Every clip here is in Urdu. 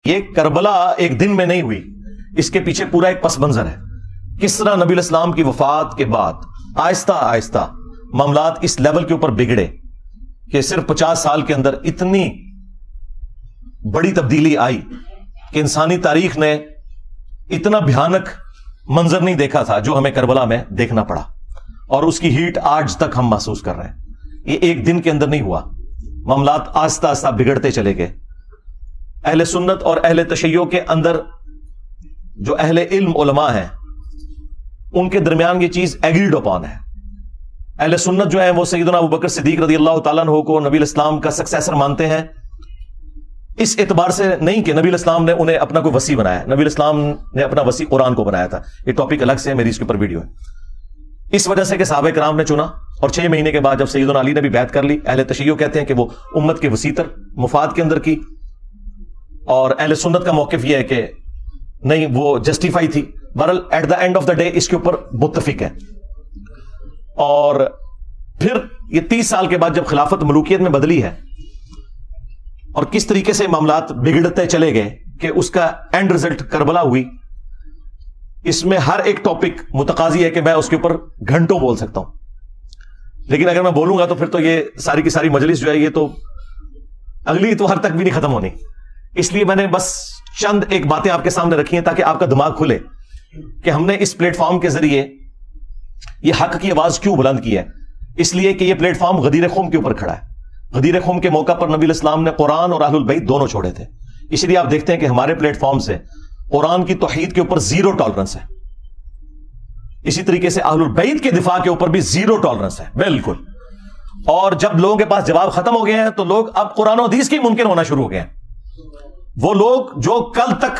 یہ کربلا ایک دن میں نہیں ہوئی، اس کے پیچھے پورا ایک پس منظر ہے. کس طرح نبی الاسلام کی وفات کے بعد آہستہ آہستہ معاملات اس لیول کے اوپر بگڑے کہ صرف 50 سال کے اندر اتنی بڑی تبدیلی آئی کہ انسانی تاریخ نے اتنا بھیانک منظر نہیں دیکھا تھا جو ہمیں کربلا میں دیکھنا پڑا، اور اس کی ہیٹ آج تک ہم محسوس کر رہے ہیں. یہ ایک دن کے اندر نہیں ہوا، معاملات آہستہ آہستہ بگڑتے چلے گئے. اہل سنت اور اہل تشیع کے اندر جو اہل علم علماء ہیں ان کے درمیان یہ چیز ایگریڈ اپون ہے. اہل سنت جو ہیں وہ سیدنا ابوبکر صدیق رضی اللہ تعالیٰ عنہ کو نبی الاسلام کا سکسیسر مانتے ہیں، اس اعتبار سے نہیں کہ نبی الاسلام نے انہیں اپنا کوئی وصی بنایا. نبی الاسلام نے اپنا وصی قرآن کو بنایا تھا. یہ ٹاپک الگ سے ہے، میری اس کے اوپر ویڈیو ہے. اس وجہ سے کہ صحابہ کرام نے چنا، اور 6 مہینے کے بعد جب سیدنا علی نے بھی بیعت کر لی، اہل تشیع کہتے ہیں کہ وہ امت کے وسیع مفاد کے اندر کی، اور اہل سنت کا موقف یہ ہے کہ نہیں، وہ جسٹیفائی تھی. بہرحال at the end of the day اس کے اوپر متفق ہے. اور پھر یہ 30 سال کے بعد جب خلافت ملوکیت میں بدلی ہے اور کس طریقے سے معاملات بگڑتے چلے گئے کہ اس کا اینڈ رزلٹ کربلا ہوئی، اس میں ہر ایک ٹاپک متقاضی ہے کہ میں اس کے اوپر گھنٹوں بول سکتا ہوں. لیکن اگر میں بولوں گا تو پھر تو یہ ساری کی ساری مجلس جو ہے یہ تو اگلی اتوار تک بھی نہیں ختم ہونی. اس لیے میں نے بس چند ایک باتیں آپ کے سامنے رکھی ہیں تاکہ آپ کا دماغ کھلے کہ ہم نے اس پلیٹ فارم کے ذریعے یہ حق کی آواز کیوں بلند کی ہے. اس لیے کہ یہ پلیٹ فارم غدیر خم کے اوپر کھڑا ہے. غدیر خم کے موقع پر نبی الاسلام نے قرآن اور اہل البیت دونوں چھوڑے تھے. اس لیے آپ دیکھتے ہیں کہ ہمارے پلیٹ فارم سے قرآن کی توحید کے اوپر 0 ٹالرنس ہے، اسی طریقے سے اہل البیت کے دفاع کے اوپر بھی 0 ٹالرنس ہے بالکل. اور جب لوگوں کے پاس جواب ختم ہو گئے ہیں تو لوگ اب قرآن و حدیث کی منکر ہونا شروع ہو گئے ہیں. وہ لوگ جو کل تک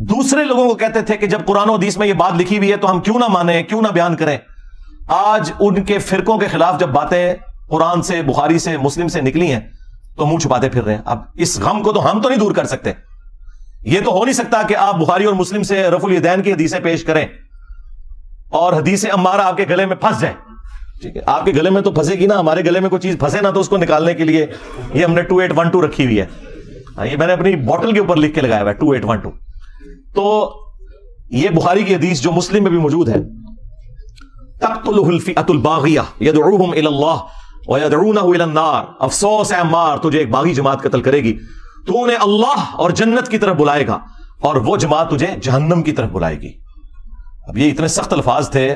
دوسرے لوگوں کو کہتے تھے کہ جب قرآن و حدیث میں یہ بات لکھی ہوئی ہے تو ہم کیوں نہ مانیں، کیوں نہ بیان کریں، آج ان کے فرقوں کے خلاف جب باتیں قرآن سے، بخاری سے، مسلم سے نکلی ہیں تو منہ چھپاتے پھر رہے ہیں. اب اس غم کو تو ہم تو نہیں دور کر سکتے. یہ تو ہو نہیں سکتا کہ آپ بخاری اور مسلم سے رفع الیدین کی حدیثیں پیش کریں اور حدیث عمارہ آپ کے گلے میں پھنس جائے. ٹھیک ہے، آپ کے گلے میں تو پھنسے گی نا، ہمارے گلے میں کوئی چیز پھنسے نا تو اس کو نکالنے کے لیے یہ ہم نے 2812 رکھی ہوئی ہے. یہ میں نے اپنی بوٹل کے اوپر لکھ کے لگایا ہوا ہے 2812. تو یہ بخاری کی حدیث جو مسلم میں بھی موجود ہے، تقتلہ الفئۃ الباغیہ یدعوہم الی اللہ ویدعونہ الی النار. افسوس ہے عمار، تجھے ایک باغی جماعت قتل کرے گی، تو انہیں اللہ اور جنت کی طرف بلائے گا اور وہ جماعت تجھے جہنم کی طرف بلائے گی. اب یہ اتنے سخت الفاظ تھے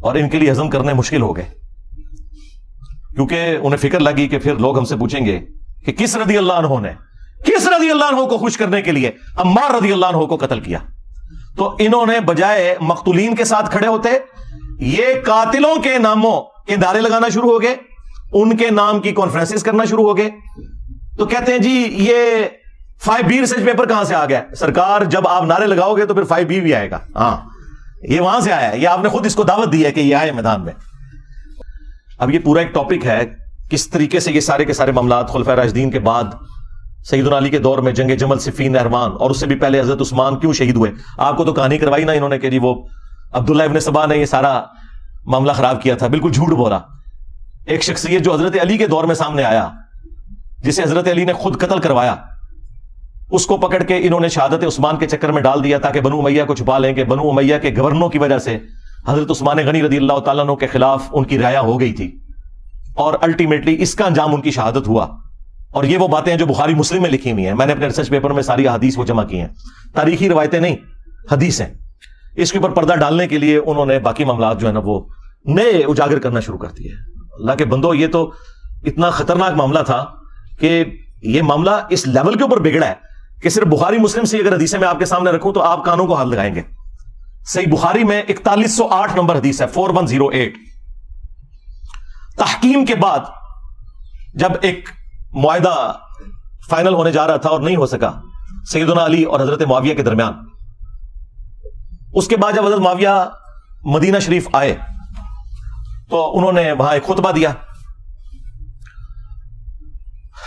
اور ان کے لیے ہضم کرنے مشکل ہو گئے، کیونکہ انہیں فکر لگی کہ پھر لوگ ہم سے پوچھیں گے کہ کس رضی اللہ عنہ نے، کس رضی اللہ عنہ کو خوش کرنے کے لیے عمار رضی اللہ عنہ کو قتل کیا. تو انہوں نے بجائے مقتولین کے ساتھ کھڑے ہوتے، یہ قاتلوں کے ناموں کے نعرے لگانا شروع ہو گئے، ان کے نام کی کانفرنسز کرنا شروع ہو گئے. تو کہتے ہیں جی یہ 5B ریسرچ پیپر کہاں سے آ گیا؟ سرکار جب آپ نعرے لگاؤ گے تو پھر 5B بھی آئے گا. ہاں، یہ وہاں سے آیا ہے، یہ آپ نے خود اس کو دعوت دی ہے کہ یہ آئے میدان میں. اب یہ پورا ایک ٹاپک ہے کس طریقے سے یہ سارے کے سارے معاملات خلفائے راشدین کے بعد سیدنا علی کے دور میں جنگ جمل، صفین، نہروان، اور اس سے بھی پہلے حضرت عثمان کیوں شہید ہوئے. آپ کو تو کہانی کروائی نا انہوں نے کہ جی وہ عبداللہ ابن سبا نے یہ سارا معاملہ خراب کیا تھا. بالکل جھوٹ بولا. ایک شخصیت جو حضرت علی کے دور میں سامنے آیا، جسے حضرت علی نے خود قتل کروایا، اس کو پکڑ کے انہوں نے شہادت عثمان کے چکر میں ڈال دیا تاکہ بنو امیہ کو چھپا لیں کہ بنو امیہ کے گورنروں کی وجہ سے حضرت عثمان غنی رضی اللہ تعالیٰ عنہ کے خلاف ان کی رعایا ہو گئی تھی، اور الٹیمیٹلی اس کا انجام ان کی شہادت ہوا. اور یہ وہ باتیں ہیں جو بخاری مسلم میں لکھی ہوئی ہیں. میں نے اپنے ریسرچ پیپر میں ساری احادیث وہ جمع کی ہیں، تاریخی روایتیں نہیں، حدیث ہیں. اس کے اوپر پردہ ڈالنے کے لیے انہوں نے باقی معاملات جو ہے نا وہ نئے اجاگر کرنا شروع کر دیے. اللہ کے بندو، یہ تو اتنا خطرناک معاملہ تھا کہ یہ معاملہ اس لیول کے اوپر بگڑا ہے کہ صرف بخاری مسلم سے اگر حدیثیں میں آپ کے سامنے رکھوں تو آپ کانوں کو ہاتھ لگائیں گے. صحیح بخاری میں 4108 نمبر حدیث ہے، 4108. تحکیم کے بعد جب ایک معاہدہ فائنل ہونے جا رہا تھا اور نہیں ہو سکا سیدنا علی اور حضرت معاویہ کے درمیان، اس کے بعد جب حضرت معاویہ مدینہ شریف آئے تو انہوں نے وہاں ایک خطبہ دیا.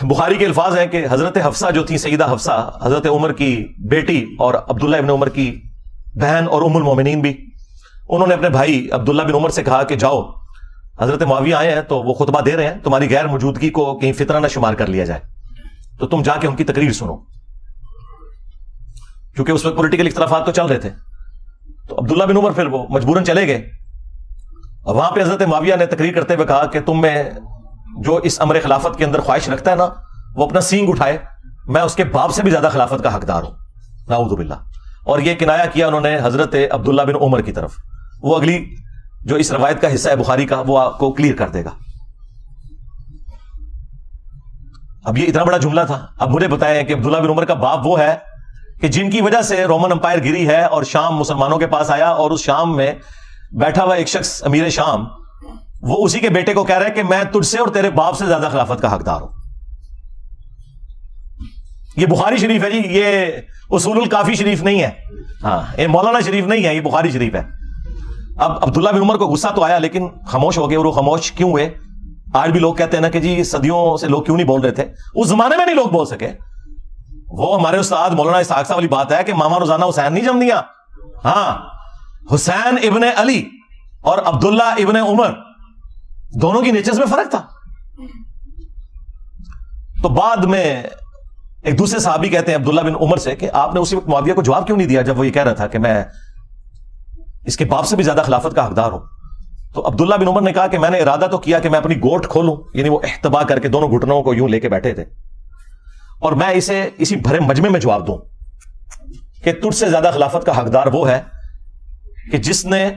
بخاری کے الفاظ ہیں کہ حضرت حفصہ جو تھی، سیدہ حفصہ، حضرت عمر کی بیٹی اور عبداللہ ابن عمر کی بہن اور ام المومنین بھی، انہوں نے اپنے بھائی عبداللہ بن عمر سے کہا کہ جاؤ، حضرت معاویہ آئے ہیں تو وہ خطبہ دے رہے ہیں، تمہاری غیر موجودگی کو کہیں فتنہ نہ شمار کر لیا جائے، تو تم جا کے ان کی تقریر سنو. کیونکہ اس وقت پولیٹیکل اختلافات تو چل رہے تھے. تو عبداللہ بن عمر پھر وہ مجبوراً چلے گئے, اور وہاں پہ حضرت معاویہ نے تقریر کرتے ہوئے کہا کہ تم میں جو اس امر خلافت کے اندر خواہش رکھتا ہے نا, وہ اپنا سینگ اٹھائے, میں اس کے باپ سے بھی زیادہ خلافت کا حقدار ہوں, نعوذ باللہ. اور یہ کنایا کیا انہوں نے حضرت عبداللہ بن عمر کی طرف. وہ اگلی جو اس روایت کا حصہ ہے بخاری کا, وہ آپ کو کلیئر کر دے گا. اب یہ اتنا بڑا جملہ تھا. اب مجھے بتائیں کہ عبداللہ بن عمر کا باپ وہ ہے کہ جن کی وجہ سے رومن امپائر گری ہے اور شام مسلمانوں کے پاس آیا, اور اس شام میں بیٹھا ہوا ایک شخص امیر شام, وہ اسی کے بیٹے کو کہہ رہا ہے کہ میں تجھ سے اور تیرے باپ سے زیادہ خلافت کا حقدار ہوں. یہ بخاری شریف ہے جی, یہ اصول الکافی شریف نہیں ہے, ہاں یہ مولانا شریف نہیں ہے, یہ بخاری شریف ہے. اب عبداللہ بن عمر کو غصہ تو آیا, لیکن خاموش ہو گئے. اور وہ خاموش کیوں ہوئے؟ آج بھی لوگ کہتے ہیں نا کہ جی صدیوں سے لوگ کیوں نہیں بول رہے تھے, اس زمانے میں نہیں لوگ بول سکے. وہ ہمارے استاد مولانا اسحاق صاحب والی بات ہے کہ ماما روزانہ حسین نہیں جم دیا. ہاں, حسین ابن علی اور عبداللہ ابن عمر دونوں کی نیچرز میں فرق تھا. تو بعد میں ایک دوسرے صحابی کہتے ہیں عبداللہ بن عمر سے کہ آپ نے اسی وقت معاویہ کو جواب کیوں نہیں دیا جب وہ یہ کہہ رہا تھا کہ میں اس کے باپ سے بھی زیادہ خلافت کا حقدار ہوں. تو عبداللہ بن عمر نے کہا کہ میں نے ارادہ تو کیا کہ میں اپنی گوٹ کھولوں, یعنی وہ احتبا کر کے دونوں گھٹنوں کو یوں لے کے بیٹھے تھے, اور میں اسے اسی بھرے مجمع میں جواب دوں کہ تجھ سے زیادہ خلافت کا حقدار وہ ہے کہ جس نے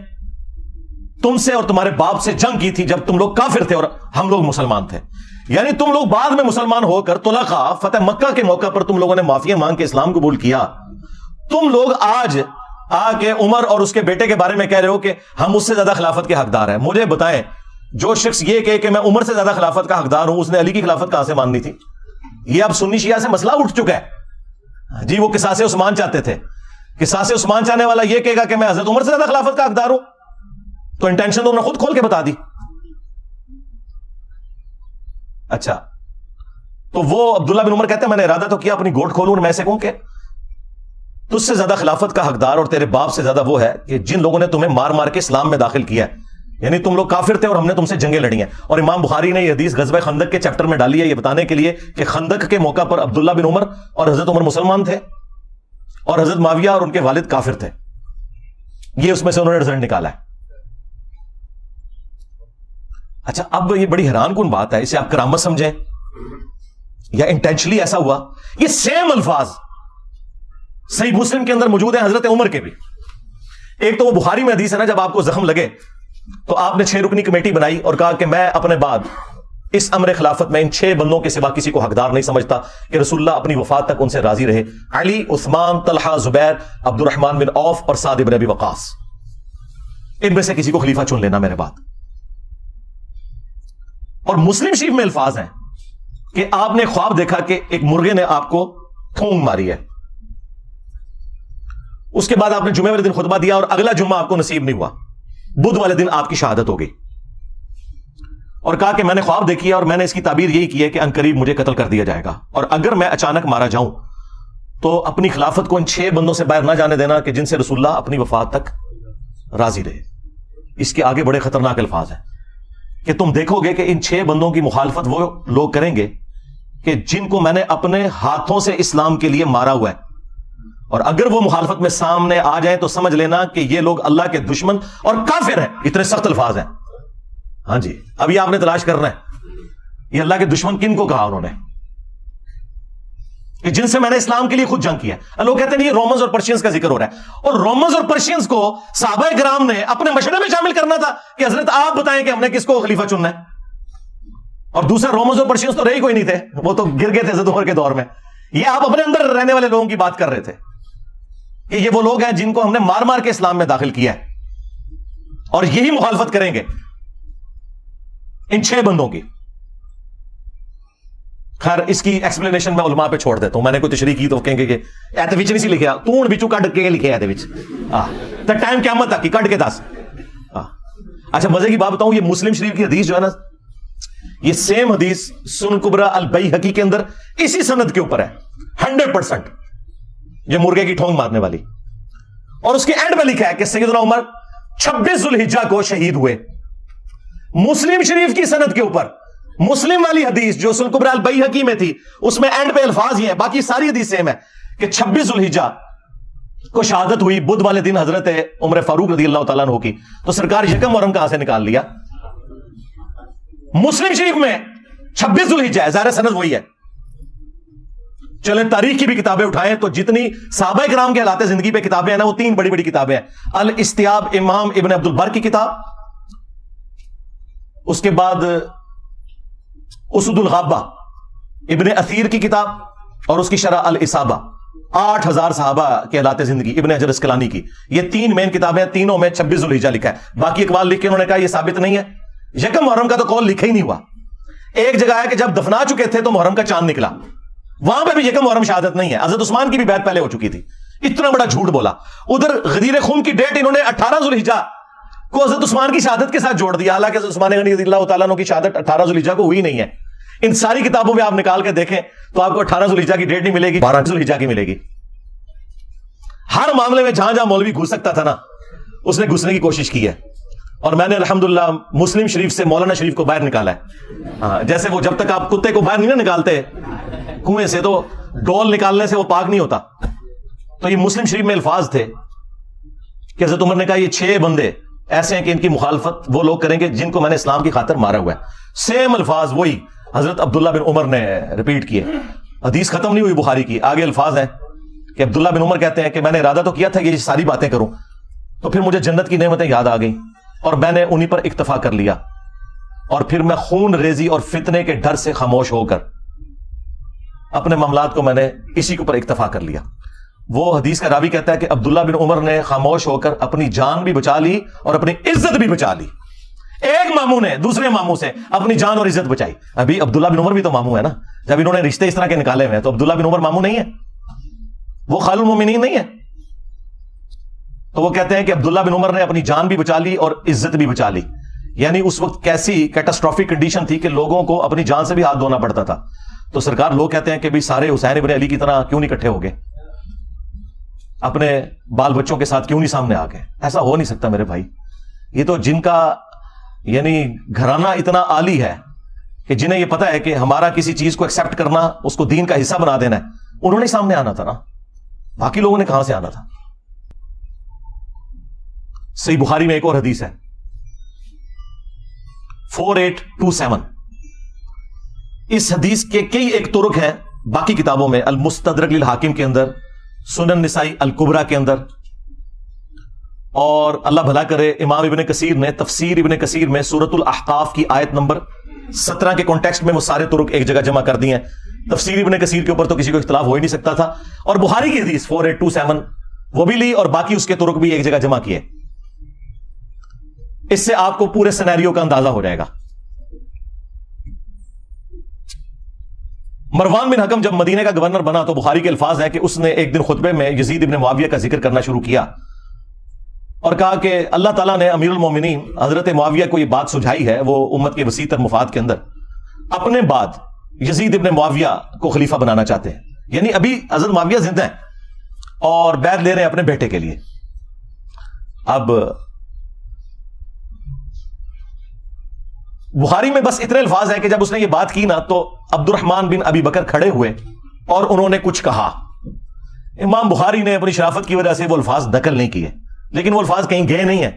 تم سے اور تمہارے باپ سے جنگ کی تھی جب تم لوگ کافر تھے اور ہم لوگ مسلمان تھے. یعنی تم لوگ بعد میں مسلمان ہو کر طلقاء فتح مکہ کے موقع پر تم لوگوں نے معافی مانگ کے اسلام قبول کیا. تم لوگ آج آ کے عمر اور اس کے بیٹے کے بارے میں کہہ رہے ہو کہ ہم اس سے زیادہ خلافت کے حقدار ہیں. مجھے بتائیں, جو شخص یہ کہے کہ میں عمر سے زیادہ خلافت کا حقدار ہوں, اس نے علی کی خلافت کہاں سے ماننی تھی؟ یہ اب سنی شیعہ سے مسئلہ اٹھ چکا ہے جی. وہ قصاص عثمان چاہتے تھے, قصاص عثمان چاہنے والا یہ کہے گا کہ میں حضرت عمر سے زیادہ خلافت کا حقدار ہوں, تو انٹینشن تو انہوں نے خود کھول کے بتا دی. اچھا, تو وہ عبداللہ بن عمر کہتے ہیں میں نے ارادہ تو کیا اپنی گوٹ کھولوں اور میں ایسے کہوں کہ تجھ سے زیادہ خلافت کا حقدار اور تیرے باپ سے زیادہ وہ ہے کہ جن لوگوں نے تمہیں مار مار کے اسلام میں داخل کیا ہے. یعنی تم لوگ کافر تھے اور ہم نے تم سے جنگیں لڑی ہیں. اور امام بخاری نے یہ حدیث غزوہ خندق کے چیپٹر میں ڈالی ہے یہ بتانے کے لیے کہ خندق کے موقع پر عبداللہ بن عمر اور حضرت عمر مسلمان تھے اور حضرت معاویہ اور ان کے والد کافر تھے. یہ اس میں سے انہوں نے رزلٹ نکالا ہے. اچھا, اب یہ بڑی حیران کن بات ہے, اسے آپ کرامت سمجھیں یا انٹینشنلی ایسا ہوا. یہ سیم الفاظ صحیح مسلم کے اندر موجود ہیں حضرت عمر کے بھی. ایک تو وہ بخاری میں حدیث ہے نا, جب آپ کو زخم لگے تو آپ نے 6 رکنی کمیٹی بنائی اور کہا کہ میں اپنے بعد اس امر خلافت میں ان 6 بندوں کے سوا کسی کو حقدار نہیں سمجھتا کہ رسول اللہ اپنی وفات تک ان سے راضی رہے. علی, عثمان, طلحہ, زبیر, عبد الرحمن بن عوف اور سعد بن ابی وقاص, ان میں سے کسی کو خلیفہ چن لینا میرے بعد. اور مسلم شریف میں الفاظ ہیں کہ آپ نے خواب دیکھا کہ ایک مرغے نے آپ کو پھونک ماری ہے. اس کے بعد آپ نے جمعے والے دن خطبہ دیا اور اگلا جمعہ آپ کو نصیب نہیں ہوا, بدھ والے دن آپ کی شہادت ہو گئی, اور کہا کہ میں نے خواب دیکھی ہے اور میں نے اس کی تعبیر یہی کی ہے کہ عنقریب مجھے قتل کر دیا جائے گا, اور اگر میں اچانک مارا جاؤں تو اپنی خلافت کو ان 6 بندوں سے باہر نہ جانے دینا کہ جن سے رسول اللہ اپنی وفات تک راضی رہے. اس کے آگے بڑے خطرناک الفاظ ہیں کہ تم دیکھو گے کہ ان 6 بندوں کی مخالفت وہ لوگ کریں گے کہ جن کو میں نے اپنے ہاتھوں سے اسلام کے لیے مارا ہوا ہے, اور اگر وہ مخالفت میں سامنے آ جائیں تو سمجھ لینا کہ یہ لوگ اللہ کے دشمن اور کافر ہیں. اتنے سخت الفاظ ہیں. ہاں جی, ابھی آپ نے تلاش کرنا ہے یہ اللہ کے دشمن کن کو کہا انہوں نے کہ جن سے میں نے اسلام کے لیے خود جنگ کیا. لوگ کہتے ہیں یہ رومنز اور پرشینز کا ذکر ہو رہا ہے, اور رومنز اور پرشینز کو صحابہ کرام نے اپنے مشورے میں شامل کرنا تھا کہ حضرت آپ بتائیں کہ ہم نے کس کو خلیفہ چننا ہے. اور دوسرا, رومنز اور پرشینز تو رہے ہی کوئی نہیں تھے, وہ تو گر گئے تھے حضرت عمر کے دور میں. یہ آپ اپنے اندر رہنے والے لوگوں کی بات کر رہے تھے کہ یہ وہ لوگ ہیں جن کو ہم نے مار مار کے اسلام میں داخل کیا ہے, اور یہی مخالفت کریں گے ان 6 بندوں کی. خیر, اس کی ایکسپلینیشن میں علماء پہ چھوڑ دیتا ہوں. میں نے کوئی تشریح کی تو کہیں گے کہ ایتے وچ نہیں سی لکھیا, تو بچوں کٹ کے لکھے ایتے وچ تے ٹائم قیامت تک کی کٹ کے دس. اچھا, مزے کی بات بتاؤں, یہ مسلم شریف کی حدیث جو ہے نا, یہ سیم حدیث سنن کبریٰ البیہقی کے اندر اسی سند کے اوپر ہے 100%, یہ مرغے کی ٹھونگ مارنے والی. اور اس کے اینڈ میں لکھا ہے کہ سیدنا عمر 26 ذوالحجہ کو شہید ہوئے. مسلم شریف کی سند کے اوپر مسلم والی حدیث جو سنن کبریٰ البیہقی میں تھی, اس میں اینڈ پہ الفاظ یہ ہیں, باقی ساری حدیث سیم ہے کہ 26 ذوالحجہ کو شہادت ہوئی بدھ والے دن حضرت عمر فاروق رضی اللہ تعالیٰ عنہ کی، تو سرکار یکم محرم کہاں سے نکال لیا؟ مسلم شریف میں 26 ذوالحجہ ہے، ظاہر سند وہی ہے۔ چلیں تاریخ کی بھی کتابیں اٹھائیں تو جتنی صحابہ کرام کے حالات زندگی پہ کتابیں ہیں نا، وہ 3 بڑی بڑی کتابیں ہیں۔ الاستیاب امام ابن عبد البر کی کتاب، اس کے بعد اسد الغابہ ابن اثیر کی کتاب، اور اس کی شرح الاصابہ 8000 صحابہ کے حالات زندگی ابن حجر اسقلانی کی۔ یہ 3 مین کتابیں، تینوں میں 26 ذوالحجہ لکھا ہے۔ باقی اقوال لکھ کے انہوں نے کہا یہ ثابت نہیں ہے، یکم محرم کا تو قول لکھا ہی نہیں ہوا۔ ایک جگہ ہے کہ جب دفنا چکے تھے تو محرم کا چاند نکلا، وہاں پہ بھی یکم محرم شہادت نہیں ہے۔ حضرت عثمان کی بھی بیعت پہلے ہو چکی تھی، اتنا بڑا جھوٹ بولا۔ ادھر غدیر خم کی ڈیٹ انہوں نے 18 ذوالحجہ کو حضرت عثمان کی شہادت کے ساتھ جوڑ دیا، حالانکہ حضرت عثمان غنی رضی اللہ تعالیٰ عنہ کی شہادت 18 ذوالحجہ کو ہوئی نہیں ہے۔ ان ساری کتابوں میں آپ نکال کے دیکھیں تو آپ کو 18 ذوالحجہ کی ڈیٹ نہیں ملے گی، 12 ذوالحجہ کی ملے گی۔ ہر معاملے میں جہاں جہاں مولوی گھس سکتا تھا نا، اس نے گھسنے کی کوشش کی ہے، اور میں نے الحمدللہ مسلم شریف سے مولانا شریف کو باہر نکالا ہے۔ جیسے وہ جب تک آپ کتے کو باہر نہیں نا نکالتے کنویں سے، تو ڈول نکالنے سے وہ پاک نہیں ہوتا، تو یہ مسلم شریف میں الفاظ تھے کہ حضرت عمر نے کہا یہ 6 بندے ایسے ہیں کہ ان کی مخالفت وہ لوگ کریں گے جن کو میں نے اسلام کی خاطر مارا ہوا ہے۔ سیم الفاظ وہی حضرت عبداللہ بن عمر نے ریپیٹ کیے۔ حدیث ختم نہیں ہوئی بخاری کی، آگے الفاظ ہیں کہ عبداللہ بن عمر کہتے ہیں کہ میں نے ارادہ تو کیا تھا کہ یہ ساری باتیں کروں، تو پھر مجھے جنت کی نعمتیں یاد آ گئیں اور میں نے انہی پر اکتفا کر لیا، اور پھر میں خون ریزی اور فتنے کے ڈر سے خاموش ہو کر اپنے معاملات کو میں نے اسی کے اوپر اکتفا کر لیا۔ وہ حدیث کا راوی کہتا ہے کہ عبداللہ بن عمر نے خاموش ہو کر اپنی جان بھی بچا لی اور اپنی عزت بھی بچا لی۔ ایک ماموں نے دوسرے ماموں سے اپنی جان اور عزت بچائی۔ ابھی عبداللہ بن عمر بھی تو ماموں ہے نا، جب انہوں نے رشتے اس طرح کے نکالے ہوئے ہیں تو عبداللہ بن عمر ماموں نہیں ہے، وہ خال المومنین نہیں ہے۔ تو وہ کہتے ہیں کہ عبداللہ بن عمر نے اپنی جان بھی بچا لی اور عزت بھی بچا لی، یعنی اس وقت کیسی کیٹاسٹرافک کنڈیشن تھی کہ لوگوں کو اپنی جان سے بھی ہاتھ دھونا پڑتا تھا۔ تو سرکار لوگ کہتے ہیں کہ بھی سارے حسین ابن علی کی طرح کیوں نہیں اکٹھے ہو گئے، اپنے بال بچوں کے ساتھ کیوں نہیں سامنے آ گئے؟ ایسا ہو نہیں سکتا میرے بھائی۔ یہ تو جن کا یعنی گھرانہ اتنا عالی ہے کہ جنہیں یہ پتا ہے کہ ہمارا کسی چیز کو ایکسپٹ کرنا، اس کو دین کا حصہ بنا دینا ہے، انہوں نے سامنے آنا تھا نا، باقی لوگوں نے کہاں سے آنا تھا؟ صحیح بخاری میں ایک اور حدیث ہے 4827، اس حدیث کے کئی ایک طرق ہیں باقی کتابوں میں، المستدرک للحاکم کے اندر، سنن نسائی الکبریٰ کے اندر، اور اللہ بھلا کرے امام ابن کثیر نے تفسیر ابن کثیر میں سورۃ الاحقاف کی آیت نمبر 17 کے کانٹیکسٹ میں وہ سارے طرق ایک جگہ جمع کر دی ہیں۔ تفسیر ابن کثیر کے اوپر تو کسی کو اختلاف ہو ہی نہیں سکتا تھا، اور بخاری کی حدیث 4827 وہ بھی لی اور باقی اس کے طرق بھی ایک جگہ جمع کیے۔ اس سے آپ کو پورے سینیریو کا اندازہ ہو جائے گا۔ مروان بن حکم جب مدینے کا گورنر بنا تو بخاری کے الفاظ ہیں کہ اس نے ایک دن خطبے میں یزید ابن معاویہ کا ذکر کرنا شروع کیا اور کہا کہ اللہ تعالیٰ نے امیر المومنین حضرت معاویہ کو یہ بات سجھائی ہے، وہ امت کے وسیع تر مفاد کے اندر اپنے بعد یزید ابن معاویہ کو خلیفہ بنانا چاہتے ہیں، یعنی ابھی حضرت معاویہ زندہ ہیں اور بیعت لے رہے ہیں اپنے بیٹے کے لیے۔ اب بخاری میں بس اتنے الفاظ ہیں کہ جب اس نے یہ بات کی نا تو عبد الرحمن بن ابی بکر کھڑے ہوئے اور انہوں نے کچھ کہا۔ امام بخاری نے اپنی شرافت کی وجہ سے وہ الفاظ نقل نہیں کیے، لیکن وہ الفاظ کہیں گئے نہیں ہیں،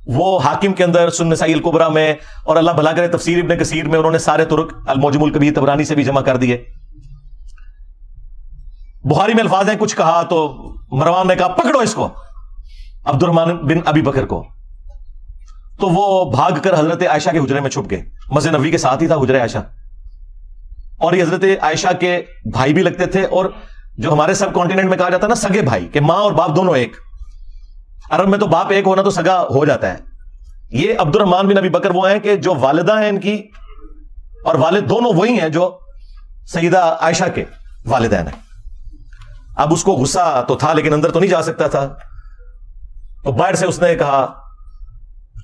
وہ حاکم کے اندر سنن نسائی الکبریٰ میں اور اللہ بھلا کرے تفسیر ابن کثیر میں انہوں نے سارے طرق المعجم الکبیر طبرانی سے بھی جمع کر دیے۔ بخاری میں الفاظ ہیں کچھ کہا تو مروان نے کہا پکڑو اس کو، عبد الرحمن بن ابی بکر کو، تو وہ بھاگ کر حضرت عائشہ کے حجرے میں چھپ گئے۔ مسجد نبوی کے ساتھ ہی تھا حجرہ عائشہ، اور یہ حضرت عائشہ کے بھائی بھی لگتے تھے، اور جو ہمارے سب کانٹیننٹ میں کہا جاتا ہے نا سگے بھائی، کہ ماں اور باپ دونوں ایک، عرب میں تو باپ ایک ہونا تو سگا ہو جاتا ہے۔ یہ عبد الرحمن بن ابی بکر وہ ہیں کہ جو والدہ ہیں ان کی اور والد دونوں وہی ہیں جو سیدہ عائشہ کے والدین ہیں۔ اب اس کو غصہ تو تھا لیکن اندر تو نہیں جا سکتا تھا، تو باہر سے اس نے کہا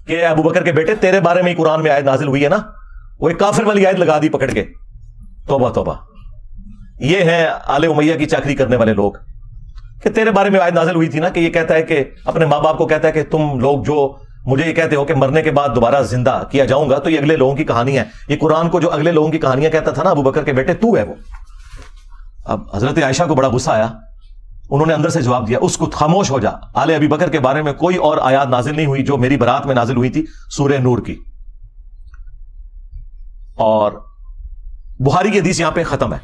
کہ ابو بکر کے بیٹے تیرے بارے میں ہی قرآن میں آیت نازل ہوئی ہے نا، وہ ایک کافر والی آیت لگا دی پکڑ کے۔ توبہ توبہ، یہ ہیں آل امیہ کی چاکری کرنے والے لوگ، کہ تیرے بارے میں آیت نازل ہوئی تھی نا کہ یہ کہتا ہے کہ اپنے ماں باپ کو کہتا ہے کہ تم لوگ جو مجھے یہ کہتے ہو کہ مرنے کے بعد دوبارہ زندہ کیا جاؤں گا، تو یہ اگلے لوگوں کی کہانی ہے، یہ قرآن کو جو اگلے لوگوں کی کہانیاں کہتا تھا نا ابو بکر کے بیٹے تو ہے وہ۔ اب حضرت عائشہ کو بڑا غصہ آیا انہوں نے اندر سے جواب دیا اس کو خاموش ہو جا، آل ابی بکر کے بارے میں کوئی اور آیات نازل نہیں ہوئی جو میری برات میں نازل ہوئی تھی، سورہ نور کی. اور بخاری کی حدیث یہاں پہ ختم ہے،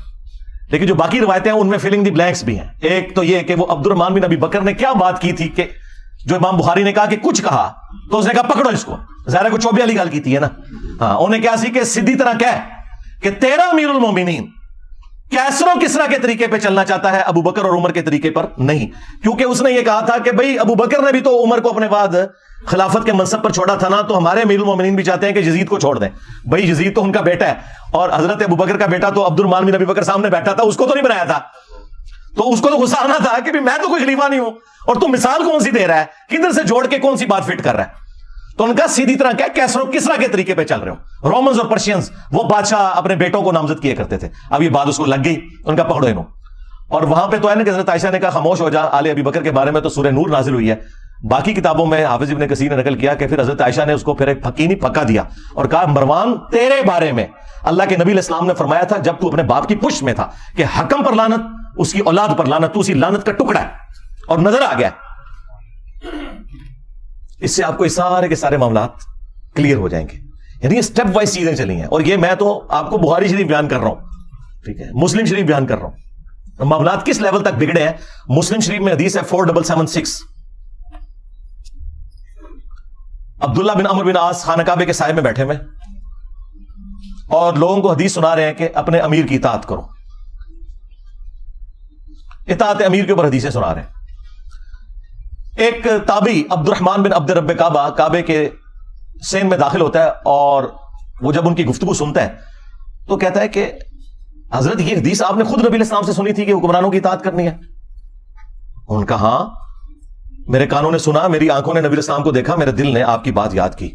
لیکن جو باقی روایتیں ہیں ان میں فلنگ دی بلینکس بھی ہیں. ایک تو یہ کہ وہ عبد الرحمن بن ابی بکر نے کیا بات کی تھی کہ جو امام بخاری نے کہا کہ کچھ کہا تو اس نے کہا پکڑو اس کو، ظاہر ہے کو چوبی والی گل کی تھی ہے نا. ہاں انہیں کیا سی کہ سیدھی طرح کہہ کہ تیرا امیر المومنین کیسر و کسرا کے طریقے پہ چلنا چاہتا ہے، ابو بکر اور عمر کے طریقے پر نہیں. کیونکہ اس نے یہ کہا تھا کہ بھئی ابو بکر نے بھی تو عمر کو اپنے بعد خلافت کے منصب پر چھوڑا تھا نا، تو ہمارے امیر المومنین بھی چاہتے ہیں کہ یزید کو چھوڑ دیں. بھئی یزید تو ان کا بیٹا ہے، اور حضرت ابو بکر کا بیٹا تو عبد الرحمن بن ابی بکر سامنے بیٹھا تھا، اس کو تو نہیں بنایا تھا. تو اس کو تو غصہ آنا تھا کہ میں تو کوئی خلیفہ نہیں ہوں، اور تم مثال کون سی دے رہا ہے، کدھر سے جوڑ کے کون سی بات فٹ کر رہا ہے. تو ان کا سیدھی طرح کیا کیسر و کسرا کے طریقے پہ چل رہے ہو. رومنز اور پرشینز وہ بادشاہ اپنے بیٹوں کو نامزد کیے کرتے تھے. اب یہ بات اس کو لگ گئی، ان کا پکڑو انہوں. اور وہاں پہ تو ہے نا کہ حضرت عائشہ نے کہا خاموش ہو جا، آل ابی بکر کے بارے میں تو سورہ نور نازل ہوئی ہے. باقی کتابوں میں حافظ ابن کثیر نے نقل کیا کہ پھر حضرت عائشہ نے اس کو پھر ایک حقینی پکا دیا اور کہا مروان تیرے بارے میں اللہ کے نبی علیہ السلام نے فرمایا تھا جب تو اپنے باپ کی پشت میں تھا کہ حکم پر لعنت، اس کی اولاد پر لعنت، تو اسی لعنت کا ٹکڑا ہے. اور نظر آ گیا. اس سے آپ کو سارے کے سارے معاملات کلیئر ہو جائیں گے. یعنی یہ سٹیپ وائز چیزیں چلی ہیں. اور یہ میں تو آپ کو بخاری شریف بیان کر رہا ہوں، ٹھیک ہے، مسلم شریف بیان کر رہا ہوں. معاملات کس لیول تک بگڑے ہیں. مسلم شریف میں حدیث ہے 4776، عبداللہ بن عمرو بن عاص خانہ کعبے کے سائے میں بیٹھے ہوئے اور لوگوں کو حدیث سنا رہے ہیں کہ اپنے امیر کی اطاعت کرو. اطاعت امیر کے اوپر حدیثیں سنا رہے ہیں. ایک تابعی عبد الرحمن بن عبد رب کعبہ کعبے کے سین میں داخل ہوتا ہے اور وہ جب ان کی گفتگو سنتا ہے تو کہتا ہے کہ حضرت یہ حدیث آپ نے خود نبی علیہ السلام سے سنی تھی کہ حکمرانوں کی اطاعت کرنی ہے. ان کا ہاں میرے کانوں نے سنا، میری آنکھوں نے نبی علیہ السلام کو دیکھا، میرے دل نے آپ کی بات یاد کی.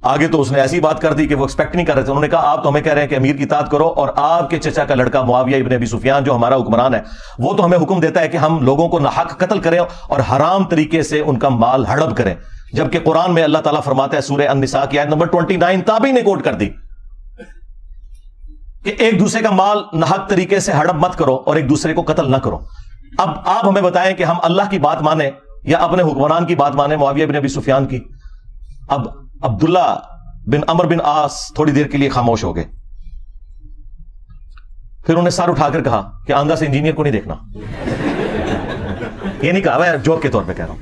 آگے تو اس نے ایسی بات کر دی کہ وہ ایکسپیکٹ نہیں کر رہے تھے. انہوں نے کہا آپ تو ہمیں کہہ رہے ہیں کہ امیر کی اطاعت کرو، اور آپ کے چچا کا لڑکا معاویہ ابن ابی سفیان جو ہمارا حکمران ہے وہ تو ہمیں حکم دیتا ہے کہ ہم لوگوں کو ناحق قتل کریں اور حرام طریقے سے ان کا مال ہڑپ کریں، جبکہ قرآن میں اللہ تعالیٰ فرماتا ہے سورہ النساء کی آیت نمبر 29 تابعی نے کوٹ کر دی کہ ایک دوسرے کا مال ناحق طریقے سے ہڑپ مت کرو اور ایک دوسرے کو قتل نہ کرو. اب آپ ہمیں بتائیں کہ ہم اللہ کی بات مانیں یا اپنے حکمران کی بات مانیں، معاویہ بن ابی سفیان کی. اب عبداللہ بن عمر بن عاص تھوڑی دیر کے لیے خاموش ہو گئے. پھر انہیں سر اٹھا کر کہا کہ آندھا سے انجینئر کو نہیں دیکھنا. یہ نہیں کہا، میں جوک کے طور پہ کہہ رہا ہوں.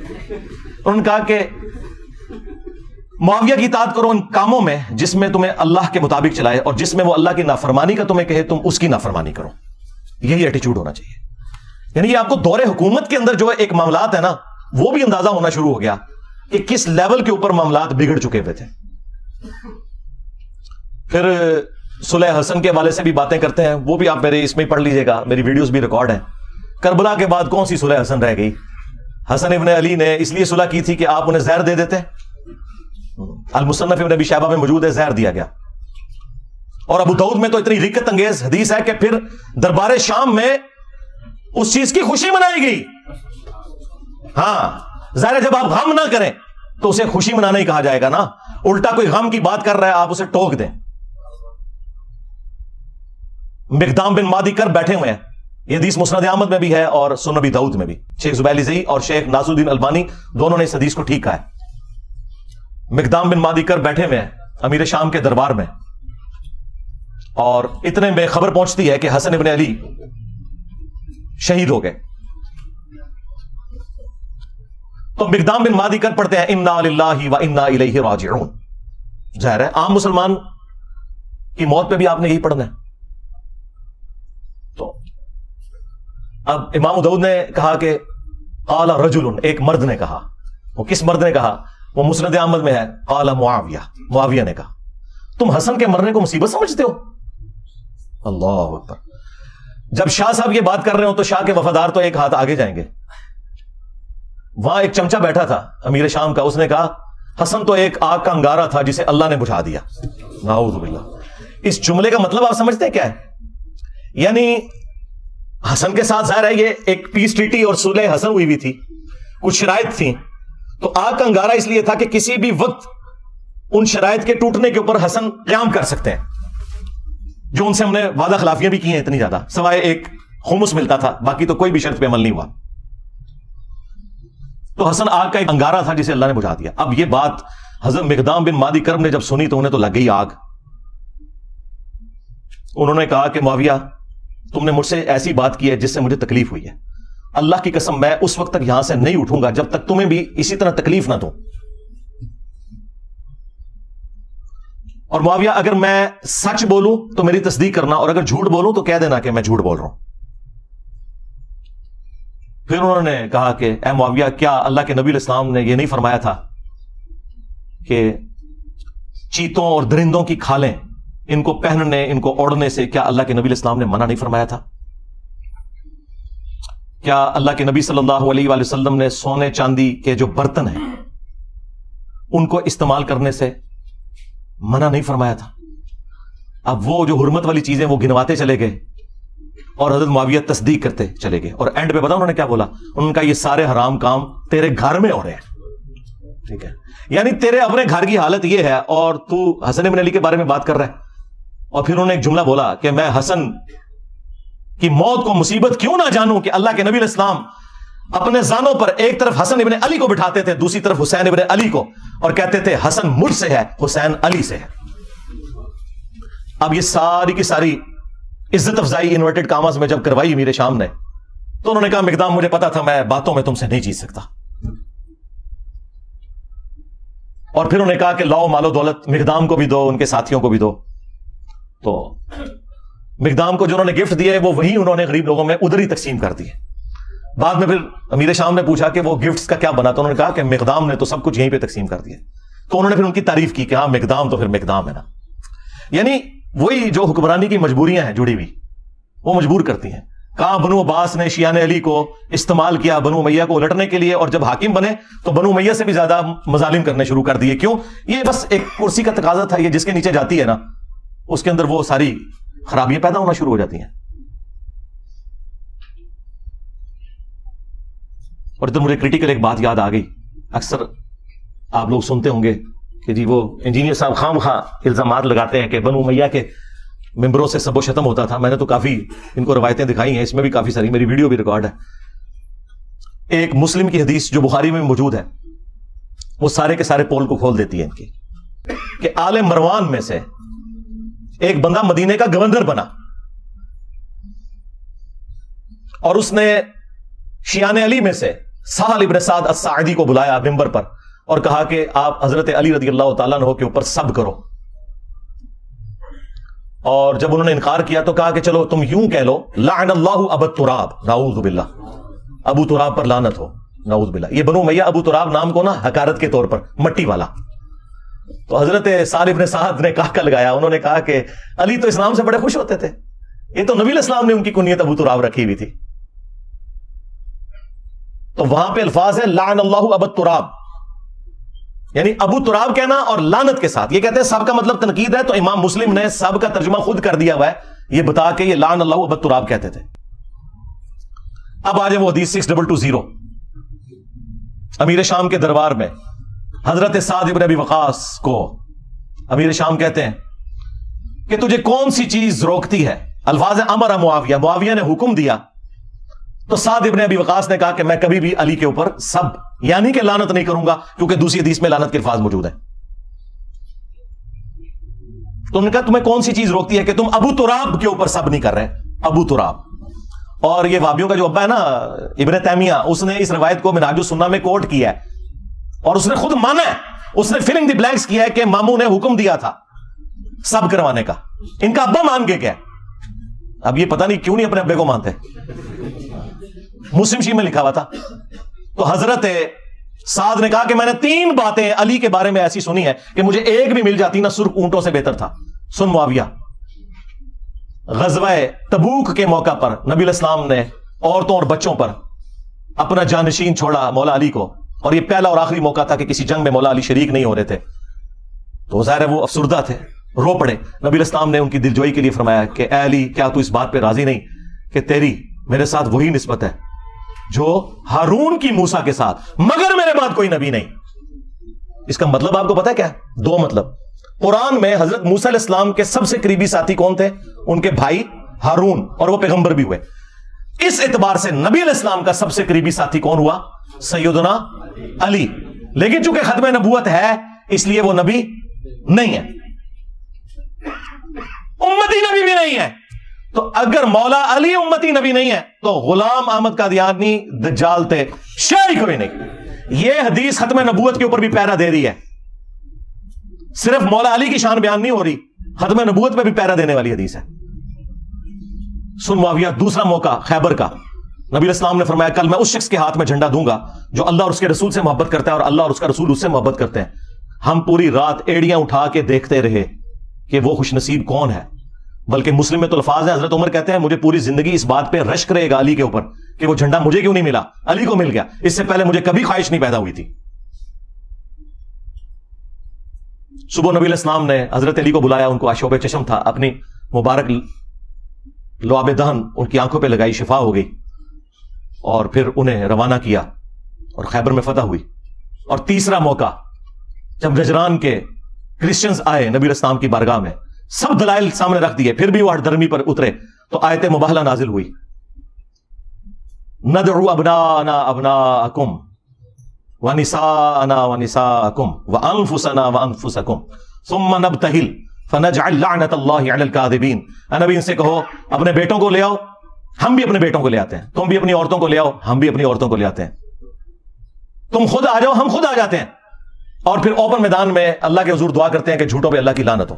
انہوں نے کہا کہ معاویہ کی اطاعت کرو ان کاموں میں جس میں تمہیں اللہ کے مطابق چلائے، اور جس میں وہ اللہ کی نافرمانی کا تمہیں کہے تم اس کی نافرمانی کرو. یہی ایٹیچیوڈ ہونا چاہیے. یعنی یہ آپ کو دور حکومت کے اندر جو ایک معاملات ہے نا وہ بھی اندازہ ہونا شروع ہو گیا کہ کس لیول کے اوپر معاملات بگڑ چکے ہوئے تھے. پھر صلح حسن کے حوالے سے بھی باتیں کرتے ہیں، وہ بھی آپ میرے اس میں پڑھ لیجئے گا، میری ویڈیوز بھی ریکارڈ ہیں. کربلا کے بعد کون سی صلح حسن رہ گئی؟ حسن ابن علی نے اس لیے صلح کی تھی کہ آپ انہیں زہر دے دیتے. المصنف ابن ابی شیبہ میں موجود ہے، زہر دیا گیا. اور ابو داؤد میں تو اتنی رکت انگیز حدیث ہے کہ پھر دربار شام میں اس چیز کی خوشی منائی گئی. ہاں ظاہر جب آپ غم نہ کریں تو اسے خوشی منانا ہی کہا جائے گا نا. الٹا کوئی غم کی بات کر رہا ہے آپ اسے ٹوک دیں. مقدام بن مادی کر بیٹھے ہوئے ہیں، یہ حدیث مسند احمد میں بھی ہے اور سنن ابی داؤد میں بھی. شیخ زبیلی زئی اور شیخ ناصر الدین البانی دونوں نے اس حدیث کو ٹھیک کہا ہے. مقدام بن مادی کر بیٹھے ہوئے ہیں امیر شام کے دربار میں، اور اتنے میں خبر پہنچتی ہے کہ حسن ابن علی شہید ہو گئے. تو مقدام بن مادی کر پڑھتے ہیں انا للہ و انا الیہ راجعون. ظاہر ہے عام مسلمان کی موت پہ بھی آپ نے یہی پڑھنا ہے. تو اب امام داؤد نے کہا کہ قال رجل، ایک مرد نے کہا. وہ کس مرد نے کہا؟ وہ مسند احمد میں ہے. قال معاویہ، معاویہ نے کہا تم حسن کے مرنے کو مصیبت سمجھتے ہو؟ اللہ اکبر. جب شاہ صاحب یہ بات کر رہے ہو تو شاہ کے وفادار تو ایک ہاتھ آگے جائیں گے. وہاں ایک چمچا بیٹھا تھا امیر شام کا، اس نے کہا حسن تو ایک آگ کا انگارہ تھا جسے اللہ نے بجھا دیا. نعوذ باللہ. اس جملے کا مطلب آپ سمجھتے ہیں کیا ہے؟ یعنی حسن کے ساتھ ظاہر ہے یہ ایک پیس ٹریٹی اور صلح حسن ہوئی ہوئی تھی، کچھ شرائط تھیں. تو آگ کا انگارہ اس لیے تھا کہ کسی بھی وقت ان شرائط کے ٹوٹنے کے اوپر حسن قیام کر سکتے ہیں، جو ان سے ہم نے وعدہ خلافیاں بھی کی ہیں اتنی زیادہ، سوائے ایک خمس ملتا تھا، باقی تو کوئی بھی شرط پہ عمل نہیں ہوا. تو حسن آگ کا ایک انگارہ تھا جسے اللہ نے بجھا دیا. اب یہ بات حضرت مقدام بن مادی کرب نے جب سنی تو انہیں تو لگ گئی آگ. انہوں نے کہا کہ معاویہ تم نے مجھ سے ایسی بات کی ہے جس سے مجھے تکلیف ہوئی ہے، اللہ کی قسم میں اس وقت تک یہاں سے نہیں اٹھوں گا جب تک تمہیں بھی اسی طرح تکلیف نہ دوں. اور معاویہ اگر میں سچ بولوں تو میری تصدیق کرنا، اور اگر جھوٹ بولوں تو کہہ دینا کہ میں جھوٹ بول رہا ہوں. پھر انہوں نے کہا کہ اے معاویہ کیا اللہ کے نبی علیہ السلام نے یہ نہیں فرمایا تھا کہ چیتوں اور درندوں کی کھالیں ان کو پہننے ان کو اوڑھنے سے کیا اللہ کے نبی علیہ السلام نے منع نہیں فرمایا تھا؟ کیا اللہ کے نبی صلی اللہ علیہ وآلہ وسلم نے سونے چاندی کے جو برتن ہیں ان کو استعمال کرنے سے منع نہیں فرمایا تھا؟ اب وہ جو حرمت والی چیزیں وہ گنواتے چلے گئے اور حضرت معاویہ تصدیق کرتے چلے گئے، اور اینڈ پہ پتا انہوں نے کیا بولا؟ انہوں نے کہا یہ سارے حرام کام تیرے گھر میں ہو رہے ہیں. ٹھیک ہے، یعنی تیرے اپنے گھر کی حالت یہ ہے اور تو حسن بن علی کے بارے میں بات کر رہا ہے. اور پھر انہوں نے ایک جملہ بولا کہ میں حسن کی موت کو مصیبت کیوں نہ جانوں کہ اللہ کے نبی علیہ السلام اپنے زانوں پر ایک طرف حسن ابن علی کو بٹھاتے تھے، دوسری طرف حسین ابن علی کو، اور کہتے تھے حسن مجھ سے ہے، حسین علی سے ہے. اب یہ ساری کی ساری عزت افزائی انورٹڈ کاماز میں جب کروائی امیر شام نے تو انہوں نے کہا مقدام مجھے پتا تھا میں باتوں میں تم سے نہیں جیت سکتا. اور پھر انہوں نے کہا کہ لاؤ مال و دولت مقدام کو بھی دو، ان کے ساتھیوں کو بھی دو. تو مقدام کو جو انہوں نے گفٹ دیے وہ وہی انہوں نے غریب لوگوں میں ادھر ہی تقسیم کر دیے. بعد میں پھر امیر شام نے پوچھا کہ وہ گفٹس کا کیا بنا، تو انہوں نے کہا کہ مقدام نے تو سب کچھ یہیں پہ تقسیم کر دیا. تو انہوں نے پھر ان کی تعریف کی کہ ہاں مقدام تو پھر مقدام ہے نا. یعنی وہی جو حکمرانی کی مجبوریاں ہیں جڑی ہوئی وہ مجبور کرتی ہیں. کہاں بنو عباس نے شیعان علی کو استعمال کیا بنو امیہ کو الٹنے کے لیے، اور جب حاکم بنے تو بنو امیہ سے بھی زیادہ مظالم کرنے شروع کر دیے. کیوں؟ یہ بس ایک کرسی کا تقاضا تھا، یہ جس کے نیچے جاتی ہے نا اس کے اندر وہ ساری خرابیاں پیدا ہونا شروع ہو جاتی ہیں. اور ادھر مجھے کریٹیکل ایک بات یاد آ گئی. اکثر آپ لوگ سنتے ہوں گے کہ جی وہ انجینئر صاحب خام خواہ الزامات لگاتے ہیں کہ بنو امیہ کے ممبروں سے سب و شتم ہوتا تھا. میں نے تو کافی ان کو روایتیں دکھائی ہیں، اس میں بھی کافی ساری، میری ویڈیو بھی ریکارڈ ہے. ایک مسلم کی حدیث جو بخاری میں موجود ہے وہ سارے کے سارے پول کو کھول دیتی ہے ان کی، کہ آل مروان میں سے ایک بندہ مدینے کا گورنر بنا اور اس نے شیعان علی میں سے سہل ابن سعد الساعدی کو بلایا ممبر پر اور کہا کہ آپ حضرت علی رضی اللہ تعالیٰ عنہ کے اوپر سب کرو. اور جب انہوں نے انکار کیا تو کہا کہ چلو تم یوں کہہ لو لعن اللہ ابو تراب، نعوذ باللہ، ابو تراب پر لعنت ہو، نعوذ باللہ. یہ بنو امیہ ابو تراب نام کو نا حقارت کے طور پر مٹی والا. تو حضرت سہل ابن سعد نے کہا لگایا، انہوں نے کہا کہ علی تو اسلام سے بڑے خوش ہوتے تھے، یہ تو نبی علیہ السلام نے ان کی کنیت ابو تراب رکھی ہوئی تھی. تو وہاں پہ الفاظ ہے لعن اللہ ابو تراب، یعنی ابو تراب کہنا اور لعنت کے ساتھ. یہ کہتے ہیں سب کا مطلب تنقید ہے، تو امام مسلم نے سب کا ترجمہ خود کر دیا ہوا ہے یہ بتا کے یہ لعن اللہ ابو تراب کہتے تھے. اب آ جائے وہ حدیث 6220 امیر شام کے دربار میں حضرت سعد ابن ابی وقاص کو امیر شام کہتے ہیں کہ تجھے کون سی چیز روکتی ہے؟ الفاظ امر معاویہ، معاویہ نے حکم دیا. تو سعد ابن ابی وقاص نے کہا کہ میں کبھی بھی علی کے اوپر سب یعنی کہ لعنت نہیں کروں گا، کیونکہ دوسری حدیث میں لعنت کے الفاظ موجود ہیں. تو انہوں نے کہا تمہیں کون سی چیز روکتی ہے کہ تم ابو تراب کے اوپر سب نہیں کر رہے؟ ابو تراب. اور یہ وابیوں کا جو ابا ہے نا ابن تیمیہ، اس نے اس روایت کو منہاج السنہ میں کوٹ کیا ہے اور اس نے خود مانا ہے، اس نے فلنگ دی بلینکس کیا ہے کہ ماموں نے حکم دیا تھا سب کروانے کا. ان کا ابا مان کے کیا؟ اب یہ پتہ نہیں کیوں نہیں اپنے ابے کو مانتے، مسلم شیعہ میں لکھا ہوا تھا. تو حضرت سعد نے کہا کہ میں نے 3 باتیں علی کے بارے میں ایسی سنی ہے کہ مجھے ایک بھی مل جاتی نہ سرخ اونٹوں سے بہتر تھا. سن معاویہ، غزوہ تبوک کے موقع پر نبی علیہ السلام نے عورتوں اور بچوں پر اپنا جانشین چھوڑا مولا علی کو، اور یہ پہلا اور آخری موقع تھا کہ کسی جنگ میں مولا علی شریک نہیں ہو رہے تھے. تو ظاہر ہے وہ افسردہ تھے، رو پڑے. نبی علیہ السلام نے ان کی دلجوئی کے لیے فرمایا کہ اے علی کیا تو اس بات پہ راضی نہیں کہ تیری میرے ساتھ وہی نسبت ہے جو ہارون کی موسیٰ کے ساتھ، مگر میرے بعد کوئی نبی نہیں. اس کا مطلب آپ کو پتا ہے کیا؟ 2 مطلب. قرآن میں حضرت موسیٰ علیہ السلام کے سب سے قریبی ساتھی کون تھے؟ ان کے بھائی ہارون، اور وہ پیغمبر بھی ہوئے. اس اعتبار سے نبی علیہ السلام کا سب سے قریبی ساتھی کون ہوا؟ سیدنا علی. لیکن چونکہ ختم نبوت ہے اس لیے وہ نبی نہیں ہے, امتی نبی بھی نہیں ہے. تو اگر مولا علی امتی نبی نہیں ہے تو غلام احمد قادیانی دجال تھے, شاید کوئی نہیں. یہ حدیث ختم نبوت کے اوپر بھی پیرا دے رہی ہے, صرف مولا علی کی شان بیان نہیں ہو رہی, ختم نبوت میں بھی پیرا دینے والی حدیث ہے. سن معاویہ, دوسرا موقع خیبر کا. نبی علیہ السلام نے فرمایا کل میں اس شخص کے ہاتھ میں جھنڈا دوں گا جو اللہ اور اس کے رسول سے محبت کرتا ہے اور اللہ اور اس کا رسول اس سے محبت کرتے ہیں. ہم پوری رات ایڑیاں اٹھا کے دیکھتے رہے کہ وہ خوش نصیب کون ہے. بلکہ مسلم میں تو الفاظ ہیں, حضرت عمر کہتے ہیں مجھے پوری زندگی اس بات پہ رشک رہے گا علی کے اوپر کہ وہ جھنڈا مجھے کیوں نہیں ملا, علی کو مل گیا. اس سے پہلے مجھے کبھی خواہش نہیں پیدا ہوئی تھی. صبح نبی علیہ السلام نے حضرت علی کو بلایا, ان کو آشوب چشم تھا, اپنی مبارک لعاب دہن ان کی آنکھوں پہ لگائی, شفا ہو گئی, اور پھر انہیں روانہ کیا اور خیبر میں فتح ہوئی. اور تیسرا موقع جب نجران کے کرسچنز آئے نبی علیہ السلام کی بارگاہ میں, سب دلائل سامنے رکھ دیے, پھر بھی وہ ہٹ درمی پر اترے, تو آیت مباہلہ نازل ہوئی, ندعو ابناءنا ابناءکم ونساءنا ونساءکم وانفسنا وانفسکم ثم نبتہل فنجعل لعنت اللہ علی الکاذبین. نبی ان سے کہو اپنے بیٹوں کو لے آؤ, ہم بھی اپنے بیٹوں کو لے آتے ہیں, تم بھی اپنی عورتوں کو لے آؤ, ہم بھی اپنی عورتوں کو لے آتے ہیں, تم خود آ جاؤ, ہم خود آ جاتے ہیں, اور پھر اوپن میدان میں اللہ کے حضور دعا کرتے ہیں کہ جھوٹوں پہ اللہ کی لعنت ہو.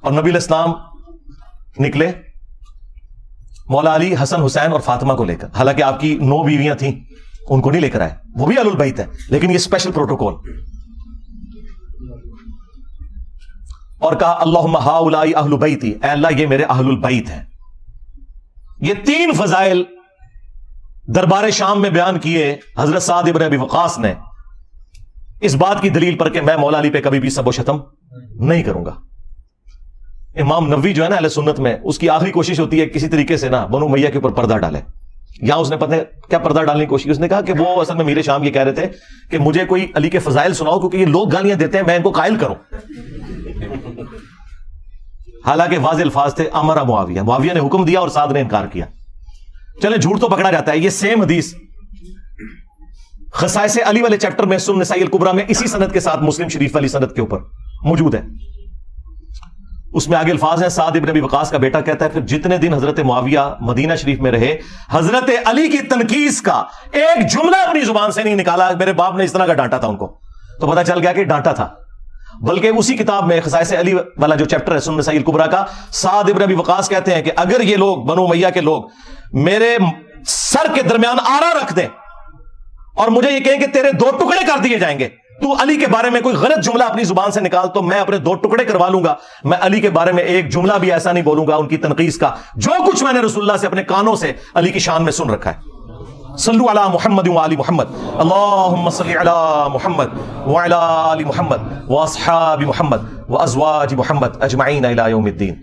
اور نبی علیہ السلام نکلے مولا علی, حسن, حسین اور فاطمہ کو لے کر. حالانکہ آپ کی 9 بیویاں تھیں, ان کو نہیں لے کر آئے, وہ بھی اہل البیت ہے, لیکن یہ اسپیشل پروٹوکول. اور کہا اللہم ہؤلاء اہل بیتی, اے اللہ یہ میرے اہل البیت ہیں. یہ 3 فضائل دربار شام میں بیان کیے حضرت سعد ابن ابی وقاص نے, اس بات کی دلیل پر کہ میں مولا علی پہ کبھی بھی سب و شتم نہیں کروں گا. امام نووی جو ہے نا اہل سنت میں, اس کی آخری کوشش ہوتی ہے کسی طریقے سے نا بنو امیہ کے اوپر پردہ ڈالے. یہاں اس نے پتہ کیا پردہ ڈالنے کی کوشش کی, اس نے کہا کہ وہ اصل میں میر شام یہ کہہ رہے تھے کہ مجھے کوئی علی کے فضائل سناؤ کیونکہ یہ لوگ گالیاں دیتے ہیں, میں ان کو قائل کروں. حالانکہ واضح الفاظ تھے امر معاویہ, معاویہ نے حکم دیا اور سعد نے انکار کیا. چلے جھوٹ تو پکڑا جاتا ہے. یہ سیم حدیث خصائص علی والے چیپٹر میں سنن نسائی الکبریٰ میں اسی سند کے ساتھ مسلم شریف والی سند کے اوپر موجود ہے. اس میں آگے الفاظ ہیں, سعد ابن ابی وقاص کا بیٹا کہتا ہے پھر جتنے دن حضرت معاویہ مدینہ شریف میں رہے, حضرت علی کی تنقیص کا ایک جملہ اپنی زبان سے نہیں نکالا. میرے باپ نے اس طرح کا ڈانٹا تھا ان کو, تو پتا چل گیا کہ ڈانٹا تھا. بلکہ اسی کتاب میں خصائص علی والا جو چیپٹر ہے سنن نسائی الکبریٰ کا, سعد ابن ابی وقاص کہتے ہیں کہ اگر یہ لوگ بنو امیہ کے لوگ میرے سر کے درمیان آرا رکھ دیں اور مجھے یہ کہیں کہ تیرے 2 ٹکڑے کر دیے جائیں گے, تو علی کے بارے میں کوئی غلط جملہ اپنی زبان سے نکال تو میں اپنے 2 ٹکڑے کروا لوں گا. میں علی کے بارے میں ایک جملہ بھی ایسا نہیں بولوں گا ان کی تنقیص کا جو کچھ میں نے رسول اللہ سے اپنے کانوں سے علی کی شان میں سن رکھا ہے. صلو علی محمد وآل محمد, اللہم صلی علی محمد وعلی آل محمد واصحاب محمد وازواج محمد اجمعین الی یوم الدین.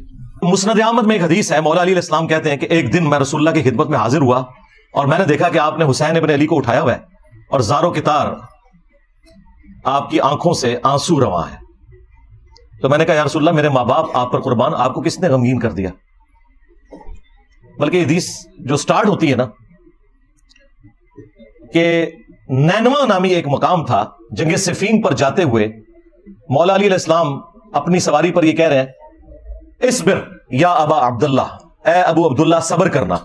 مسند احمد میں ایک حدیث ہے, مولا علی علیہ السلام کہتے ہیں کہ ایک دن میں رسول اللہ کی خدمت میں حاضر ہوا اور میں نے دیکھا کہ آپ نے حسین ابن علی کو اٹھایا ہوا ہے اور زاروں کی تار آپ کی آنکھوں سے آنسو رواں ہے. تو میں نے کہا یا رسول اللہ میرے ماں باپ آپ پر قربان, آپ کو کس نے غمگین کر دیا؟ بلکہ حدیث جو سٹارٹ ہوتی ہے نا کہ نینوا نامی ایک مقام تھا, جنگ صفین پر جاتے ہوئے مولا علی علیہ السلام اپنی سواری پر یہ کہہ رہے ہیں اصبر یا ابا عبداللہ, اے ابو عبداللہ صبر کرنا.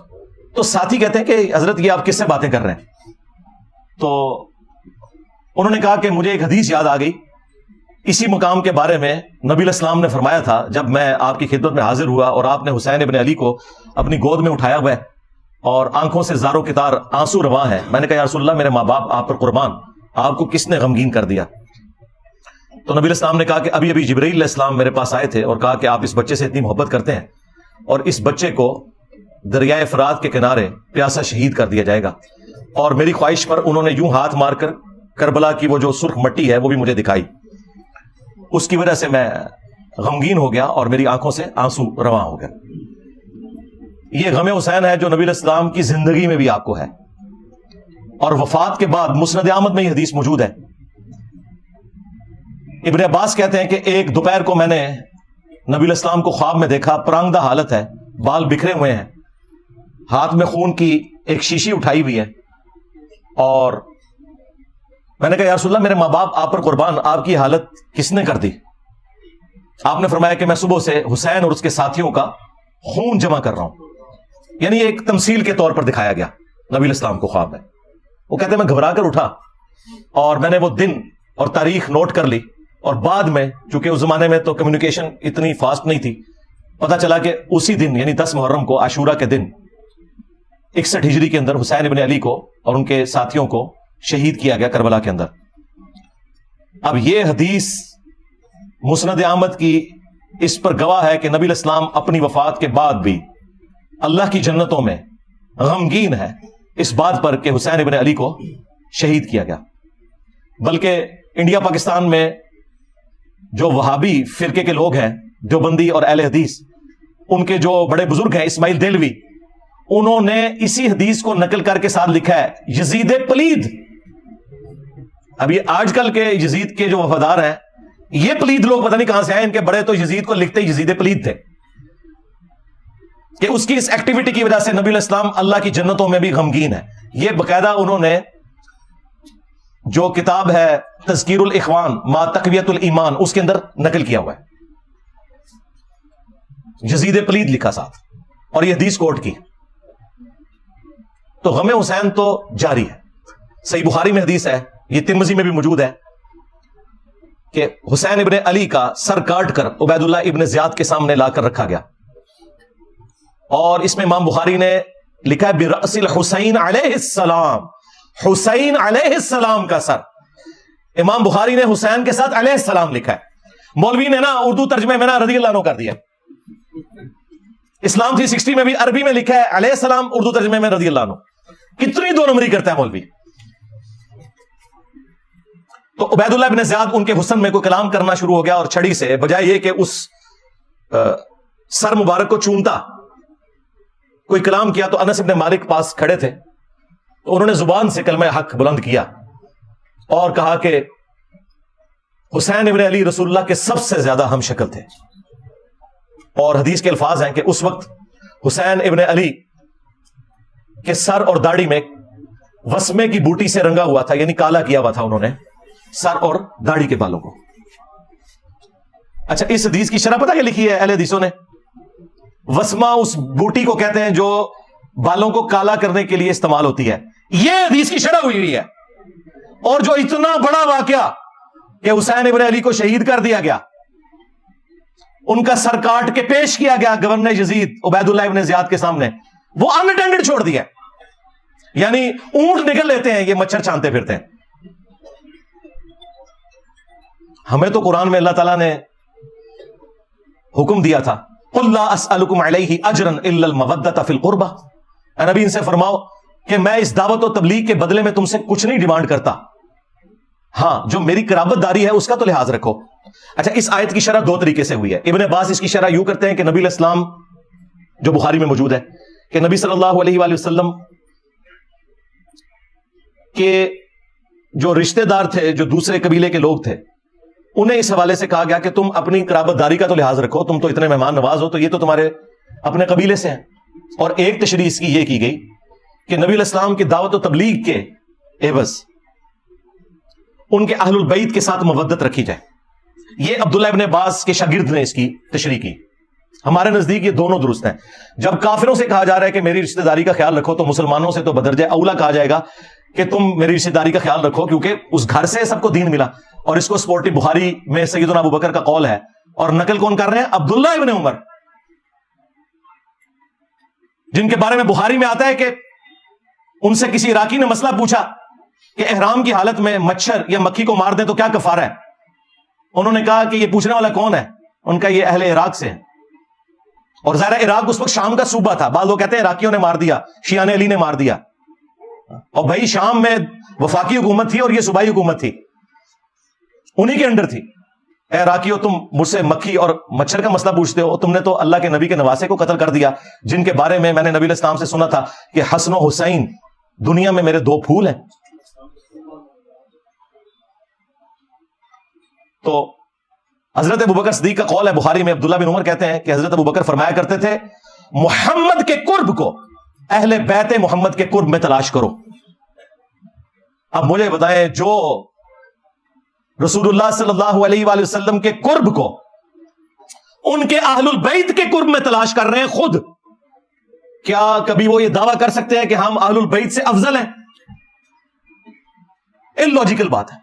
تو ساتھی کہتے ہیں کہ حضرت یہ آپ کس سے باتیں کر رہے ہیں؟ تو انہوں نے کہا کہ مجھے ایک حدیث یاد آ گئی, اسی مقام کے بارے میں نبی علیہ السلام نے فرمایا تھا جب میں آپ کی خدمت میں حاضر ہوا اور آپ نے حسین ابن علی کو اپنی گود میں اٹھایا ہوا ہے اور آنکھوں سے زاروں کی تار آنسو رواں ہے. میں نے کہا یا رسول اللہ میرے ماں باپ آپ پر قربان, آپ کو کس نے غمگین کر دیا؟ تو نبی علیہ السلام نے کہا کہ ابھی ابھی جبرائیل علیہ السلام میرے پاس آئے تھے اور کہا کہ آپ اس بچے سے اتنی محبت کرتے ہیں اور اس بچے کو دریائے فرات کے کنارے پیاسا شہید کر دیا جائے گا. اور میری خواہش پر انہوں نے یوں ہاتھ مار کر کربلا کی وہ جو سرخ مٹی ہے وہ بھی مجھے دکھائی. اس کی وجہ سے میں غمگین ہو گیا اور میری آنکھوں سے آنسو رواں ہو گیا. یہ غم حسین ہے جو نبی علیہ السلام کی زندگی میں بھی آپ کو ہے, اور وفات کے بعد مسند احمد میں یہ حدیث موجود ہے. ابن عباس کہتے ہیں کہ ایک دوپہر کو میں نے نبی علیہ السلام کو خواب میں دیکھا, پرانگدہ حالت ہے, بال بکھرے ہوئے ہیں, ہاتھ میں خون کی ایک شیشی اٹھائی ہوئی ہے, اور میں نے کہا یا رسول اللہ میرے ماں باپ آپ پر قربان, آپ کی حالت کس نے کر دی؟ آپ نے فرمایا کہ میں صبح سے حسین اور اس کے ساتھیوں کا خون جمع کر رہا ہوں. یعنی ایک تمثیل کے طور پر دکھایا گیا نبی الاسلام کو خواب میں. وہ کہتے ہیں میں گھبرا کر اٹھا اور میں نے وہ دن اور تاریخ نوٹ کر لی, اور بعد میں چونکہ اس زمانے میں تو کمیونیکیشن اتنی فاسٹ نہیں تھی, پتا چلا کہ اسی دن یعنی 10 محرم کو عاشورہ کے دن 61 ہجری کے اندر حسین ابن علی کو اور ان کے ساتھیوں کو شہید کیا گیا کربلا کے اندر. اب یہ حدیث مسند احمد کی اس پر گواہ ہے کہ نبی الاسلام اپنی وفات کے بعد بھی اللہ کی جنتوں میں غمگین ہے اس بات پر کہ حسین ابن علی کو شہید کیا گیا. بلکہ انڈیا پاکستان میں جو وہابی فرقے کے لوگ ہیں, دیوبندی اور اہل حدیث, ان کے جو بڑے بزرگ ہیں اسماعیل دہلوی, انہوں نے اسی حدیث کو نقل کر کے ساتھ لکھا ہے یزید پلید. اب یہ آج کل کے یزید کے جو وفادار ہیں, یہ پلید لوگ پتہ نہیں کہاں سے آئے, ان کے بڑے تو یزید کو لکھتے یزید پلید تھے کہ اس کی اس ایکٹیویٹی کی وجہ سے نبی الاسلام اللہ کی جنتوں میں بھی غمگین ہے. یہ باقاعدہ انہوں نے جو کتاب ہے تذکیر الاخوان ما تقویت الایمان, اس کے اندر نقل کیا ہوا ہے, یزید پلید لکھا ساتھ, اور یہ حدیث کوٹ کی. تو غم حسین تو جاری ہے. صحیح بخاری میں حدیث ہے, یہ ترمذی میں بھی موجود ہے, کہ حسین ابن علی کا سر کاٹ کر عبید اللہ ابن زیاد کے سامنے لا کر رکھا گیا, اور اس میں امام بخاری نے لکھا ہے برأس الحسین علیہ السلام, حسین علیہ السلام کا سر. امام بخاری نے حسین کے ساتھ علیہ السلام لکھا ہے. مولوی نے نا اردو ترجمے میں نا رضی اللہ عنہ کر دیا. اسلام 360 میں بھی عربی میں لکھا ہے علیہ السلام, اردو ترجمے میں رضی اللہ عنہ. کتنی دو نمبری کرتا ہے مولوی. تو عبید اللہ بن زیاد ان کے حسن میں کوئی کلام کرنا شروع ہو گیا, اور چھڑی سے بجائے یہ کہ اس سر مبارک کو چومتا کوئی کلام کیا, تو انس ابن مالک پاس کھڑے تھے, تو انہوں نے زبان سے کلمہ حق بلند کیا اور کہا کہ حسین ابن علی رسول اللہ کے سب سے زیادہ ہم شکل تھے. اور حدیث کے الفاظ ہیں کہ اس وقت حسین ابن علی کے سر اور داڑھی میں وسمے کی بوٹی سے رنگا ہوا تھا, یعنی کالا کیا ہوا تھا انہوں نے سر اور داڑھی کے بالوں کو. اچھا, اس حدیث کی شرح پتہ کیا لکھی ہے اہل حدیثوں نے؟ وسما اس بوٹی کو کہتے ہیں جو بالوں کو کالا کرنے کے لیے استعمال ہوتی ہے. یہ حدیث کی شرح ہوئی ہے. اور جو اتنا بڑا واقعہ کہ حسین ابن علی کو شہید کر دیا گیا, ان کا سر کاٹ کے پیش کیا گیا گورنر یزید عبید اللہ ابن زیاد کے سامنے, وہ اناٹینڈڈ چھوڑ دیا. یعنی اونٹ نکل لیتے ہیں, یہ مچھر چھانتے پھرتے ہیں. ہمیں تو قرآن میں اللہ تعالیٰ نے حکم دیا تھا قُلْ لَا أَسْأَلُكُمْ عَلَيْهِ أَجْرًا إِلَّا الْمَوَدَّةَ فِي الْقُرْبَةِ. اے نبی ان سے فرماؤ کہ میں اس دعوت و تبلیغ کے بدلے میں تم سے کچھ نہیں ڈیمانڈ کرتا, ہاں جو میری قرابت داری ہے اس کا تو لحاظ رکھو. اچھا, اس آیت کی شرح دو طریقے سے ہوئی ہے. ابن عباس اس کی شرح یوں کرتے ہیں کہ نبی علیہ السلام, جو بخاری میں موجود ہے, کہ نبی صلی اللہ علیہ وآلہ وسلم کے جو رشتہ دار تھے, جو دوسرے قبیلے کے لوگ تھے, انہیں اس حوالے سے کہا گیا کہ تم اپنی قرابت داری کا تو لحاظ رکھو, تم تو اتنے مہمان نواز ہو, تو یہ تو تمہارے اپنے قبیلے سے ہیں. اور ایک تشریح اس کی یہ کی گئی کہ نبی علیہ السلام کی دعوت و تبلیغ کے عوض ان کے اہل البیت کے ساتھ مودت رکھی جائے. یہ عبداللہ ابن عباس کے شاگرد نے اس کی تشریح کی. ہمارے نزدیک یہ دونوں درست ہیں. جب کافروں سے کہا جا رہا ہے کہ میری رشتہ داری کا خیال رکھو, تو مسلمانوں سے تو بدرجہ اولا کہا جائے گا کہ تم میری رشتہ داری کا خیال رکھو, کیونکہ اس گھر سے سب کو دین ملا. اور اس کو سپورٹی بخاری میں سیدنا ابو بکر کا قول ہے, اور نقل کون کر رہے ہیں؟ عبداللہ ابن عمر, جن کے بارے میں بخاری میں آتا ہے کہ ان سے کسی عراقی نے مسئلہ پوچھا کہ احرام کی حالت میں مچھر یا مکھی کو مار دیں تو کیا کفارہ ہے. انہوں نے کہا کہ یہ پوچھنے والا کون ہے؟ ان کا یہ اہل عراق سے ہے. اور ظاہر عراق اس وقت شام کا صوبہ تھا. بعض لوگ کہتے ہیں عراقیوں نے مار دیا, شیعان علی نے مار دیا. اور بھائی شام میں وفاقی حکومت تھی اور یہ صوبائی حکومت تھی, انہی کے انڈر تھی. اے عراقیوں, تم مجھ سے مکھی اور مچھر کا مسئلہ پوچھتے ہو, تم نے تو اللہ کے نبی کے نواسے کو قتل کر دیا, جن کے بارے میں نے نبی علیہ السلام سے سنا تھا کہ حسن و حسین دنیا میں میرے دو پھول ہیں. تو حضرت ابوبکر صدیق کا قول ہے بخاری میں, عبداللہ بن عمر کہتے ہیں کہ حضرت ابوبکر فرمایا کرتے تھے محمد کے قرب کو اہل بیت محمد کے قرب میں تلاش کرو. اب مجھے بتائیں جو رسول اللہ صلی اللہ علیہ وآلہ وسلم کے قرب کو ان کے اہل البیت کے قرب میں تلاش کر رہے ہیں خود, کیا کبھی وہ یہ دعویٰ کر سکتے ہیں کہ ہم اہل البیت سے افضل ہیں؟ اللاجیکل بات ہے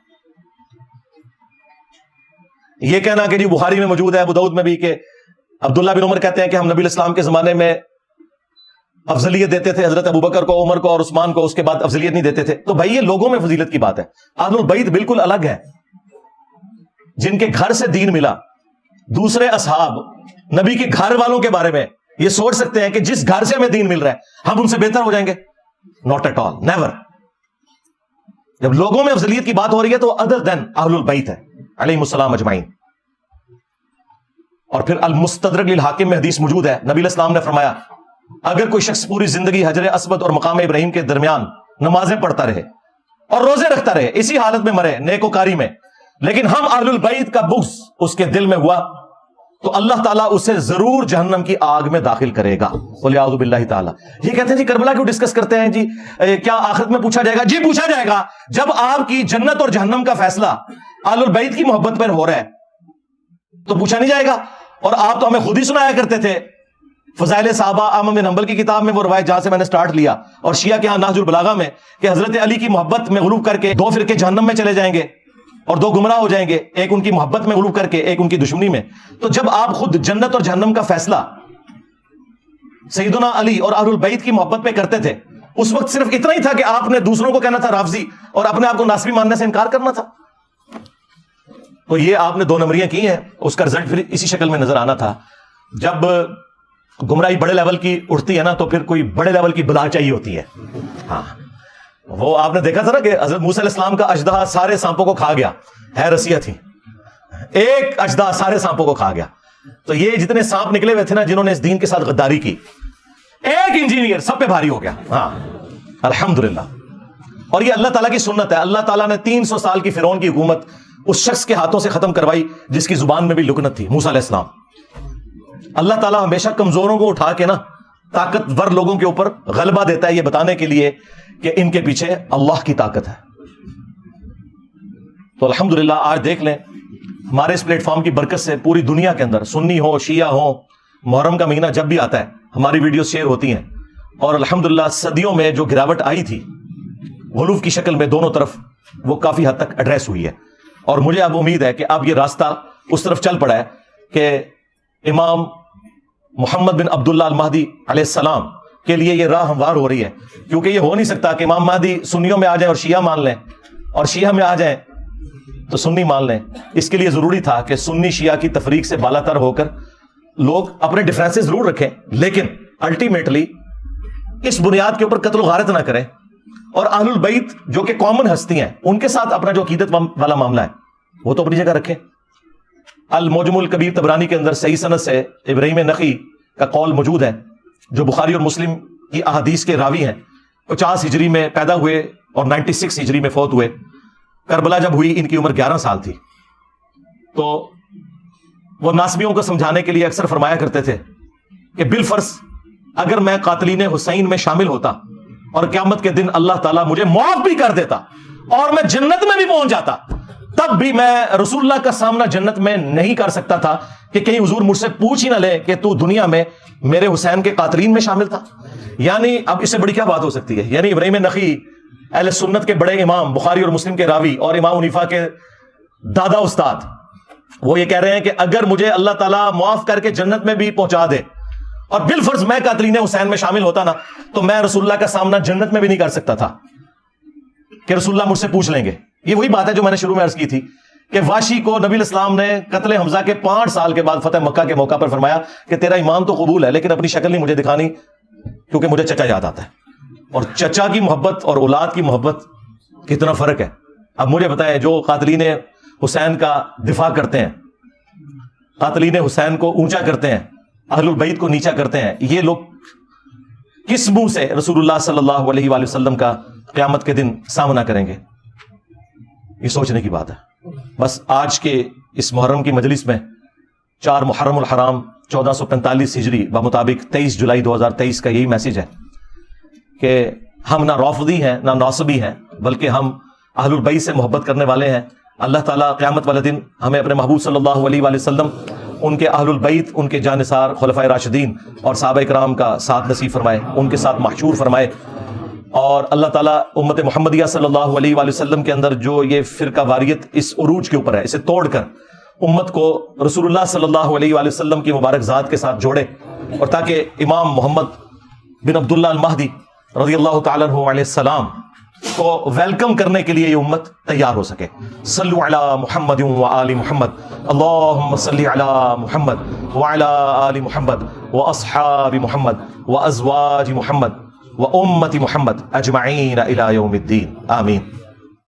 یہ کہنا کہ جی بخاری میں موجود ہے, ابو داؤد میں بھی, کہ عبداللہ بن عمر کہتے ہیں کہ ہم نبی الاسلام کے زمانے میں افضلیت دیتے تھے حضرت ابوبکر کو, عمر کو اور عثمان کو, اس کے بعد افضلیت نہیں دیتے تھے. تو بھائی یہ لوگوں میں فضیلت کی بات ہے. اہل البیت بالکل الگ ہے, جن کے گھر سے دین ملا. دوسرے اصحاب نبی کے گھر والوں کے بارے میں یہ سوچ سکتے ہیں کہ جس گھر سے ہمیں دین مل رہا ہے ہم ان سے بہتر ہو جائیں گے؟ Not at all, never. جب لوگوں میں افضلیت کی بات ہو رہی ہے تو ادر دین اہل البیت ہے علیہم السلام اجمعین. اور پھر المستدرک للحاکم میں حدیث موجود ہے, نبی الاسلام نے فرمایا اگر کوئی شخص پوری زندگی حجر اسود اور مقام ابراہیم کے درمیان نمازیں پڑھتا رہے اور روزے رکھتا رہے, اسی حالت میں مرے نیکوکاری میں, لیکن ہم اہل البیت کا بغض اس کے دل میں ہوا, تو اللہ تعالیٰ اسے ضرور جہنم کی آگ میں داخل کرے گا. وَلِعَوْذُ بِاللَّهِ تعالیٰ. یہ کہتے ہیں جی کربلا کیوں ڈسکس کرتے ہیں جی, کیا آخرت میں پوچھا جائے گا؟ جی پوچھا جائے گا. جب آپ کی جنت اور جہنم کا فیصلہ اہل البیت کی محبت پر ہو رہا ہے تو پوچھا نہیں جائے گا؟ اور آپ تو ہمیں خود ہی سنایا کرتے تھے فضائل صحابہ احمد بن حنبل کی کتاب میں, وہ روایت جہاں سے میں نے سٹارٹ لیا, اور شیعہ کے ہاں نہج البلاغہ میں, کہ حضرت علی کی محبت میں غلوب کر کے 2 فرقے جہنم میں چلے جائیں گے اور 2 گمراہ ہو جائیں گے, ایک ان کی محبت میں غلوب کر کے, ایک ان کی دشمنی میں. تو جب آپ خود جنت اور جہنم کا فیصلہ سیدنا علی اور اہل البیت کی محبت پہ کرتے تھے, اس وقت صرف اتنا ہی تھا کہ آپ نے دوسروں کو کہنا تھا رافضی اور اپنے آپ کو ناصبی ماننے سے انکار کرنا تھا. تو یہ آپ نے 2 نمبریاں کی ہیں, اس کا رزلٹ پھر اسی شکل میں نظر آنا تھا. جب گمراہی بڑے لیول کی اٹھتی ہے نا تو پھر کوئی بڑے لیول کی بلا چاہیے ہوتی ہے. ہاں وہ آپ نے دیکھا تھا نا کہ حضرت موسیٰ علیہ السلام کا اژدہا سارے سانپوں کو کھا گیا, ہے رسیہ تھی, ایک اژدہا سارے سانپوں کو کھا گیا. تو یہ جتنے سانپ نکلے ہوئے تھے نا جنہوں نے اس دین کے ساتھ غداری کی, ایک انجینئر سب پہ بھاری ہو گیا. ہاں الحمدللہ. اور یہ اللہ تعالیٰ کی سنت ہے. اللہ تعالیٰ نے 300 سال کی فرعون کی حکومت اس شخص کے ہاتھوں سے ختم کروائی جس کی زبان میں بھی لکنت تھی, موسیٰ علیہ السلام. اللہ تعالیٰ ہمیشہ کمزوروں کو اٹھا کے نا طاقتور لوگوں کے اوپر غلبہ دیتا ہے, یہ بتانے کے لیے کہ ان کے پیچھے اللہ کی طاقت ہے. تو الحمدللہ آج دیکھ لیں ہمارے اس پلیٹ فارم کی برکت سے پوری دنیا کے اندر سنی ہو شیعہ ہو, محرم کا مہینہ جب بھی آتا ہے ہماری ویڈیوز شیئر ہوتی ہیں, اور الحمدللہ صدیوں میں جو گراوٹ آئی تھی غلوف کی شکل میں دونوں طرف, وہ کافی حد تک ایڈریس ہوئی ہے. اور مجھے اب امید ہے کہ اب یہ راستہ اس طرف چل پڑا ہے کہ امام محمد بن عبداللہ المہدی علیہ السلام کے لیے یہ راہ ہموار ہو رہی ہے. کیونکہ یہ ہو نہیں سکتا کہ امام مہدی سنیوں میں آ جائیں اور شیعہ مان لیں, اور شیعہ میں آ جائیں تو سنی مان لیں. اس کے لیے ضروری تھا کہ سنی شیعہ کی تفریق سے بالا تر ہو کر لوگ اپنے ڈفرینسز ضرور رکھیں, لیکن الٹیمیٹلی اس بنیاد کے اوپر قتل و غارت نہ کریں, اور اہل البیت جو کہ کامن ہستی ہیں ان کے ساتھ اپنا جو عقیدت والا معاملہ ہے وہ تو اپنی جگہ رکھیں. المعجم الکبیر طبرانی کے اندر صحیح سند سے ابراہیم نخعی کا قول موجود ہے, جو بخاری اور مسلم کی احادیث کے راوی ہیں. 50 ہجری میں پیدا ہوئے اور 96 ہجری میں فوت ہوئے. کربلا جب ہوئی ان کی عمر 11 سال تھی. تو وہ ناسبیوں کو سمجھانے کے لیے اکثر فرمایا کرتے تھے کہ بالفرض اگر میں قاتلین حسین میں شامل ہوتا اور قیامت کے دن اللہ تعالیٰ مجھے معاف بھی کر دیتا اور میں جنت میں بھی پہنچ جاتا, تب بھی میں رسول اللہ کا سامنا جنت میں نہیں کر سکتا تھا کہ کہیں حضور مجھ سے پوچھ ہی نہ لے کہ تو دنیا میں میرے حسین کے قاتلین میں شامل تھا. یعنی اب اس سے بڑی کیا بات ہو سکتی ہے. یعنی ابراہیم نخعی اہل سنت کے بڑے امام, بخاری اور مسلم کے راوی اور امام حنیفہ کے دادا استاد, وہ یہ کہہ رہے ہیں کہ اگر مجھے اللہ تعالیٰ معاف کر کے جنت میں بھی پہنچا دے اور بالفرض میں قاتلین حسین میں شامل ہوتا نا, تو میں رسول اللہ کا سامنا جنت میں بھی نہیں کر سکتا تھا کہ رسول اللہ مجھ سے پوچھ لیں گے. یہ وہی بات ہے جو میں نے شروع میں عرض کی تھی کہ واشی کو نبی الاسلام نے قتل حمزہ کے 5 سال کے بعد فتح مکہ کے موقع پر فرمایا کہ تیرا ایمان تو قبول ہے لیکن اپنی شکل نہیں مجھے دکھانی کیونکہ مجھے چچا یاد آتا ہے. اور چچا کی محبت اور اولاد کی محبت کتنا فرق ہے. اب مجھے بتائیں جو قاتلین حسین کا دفاع کرتے ہیں, قاتلین حسین کو اونچا کرتے ہیں, اہل البیت کو نیچا کرتے ہیں, یہ لوگ کس منہ سے رسول اللہ صلی اللہ علیہ وآلہ وسلم کا قیامت کے دن سامنا کریں گے؟ یہ سوچنے کی بات ہے. بس آج کے اس محرم کی مجلس میں 4 محرم الحرام 1445 ہجری بمطابق 23 جولائی 2023 کا یہی میسج ہے کہ ہم نہ رافضی ہیں نہ ناصبی ہیں، بلکہ ہم اہل البیت سے محبت کرنے والے ہیں۔ اللہ تعالیٰ قیامت والے دن ہمیں اپنے محبوب صلی اللہ علیہ وآلہ وسلم، ان کے اہل البیت، ان کے جانثار خلفائے راشدین اور صحابہ کرام کا ساتھ نصیب فرمائے، ان کے ساتھ محشور فرمائے۔ اور اللہ تعالیٰ امت محمدیہ صلی اللہ علیہ وآلہ وسلم کے اندر جو یہ فرقہ واریت اس عروج کے اوپر ہے، اسے توڑ کر امت کو رسول اللہ صلی اللہ علیہ وآلہ وسلم کی مبارک ذات کے ساتھ جوڑے، اور تاکہ امام محمد بن عبداللہ المہدی رضی اللہ تعالیٰ عنہ علیہ السلام کو ویلکم کرنے کے لیے یہ امت تیار ہو سکے۔ صلو علی محمد و آل محمد، اللہم صلی علی محمد وعلی آل محمد واصحاب محمد وازواج محمد وامت محمد اجمعین الی یوم الدین، آمین۔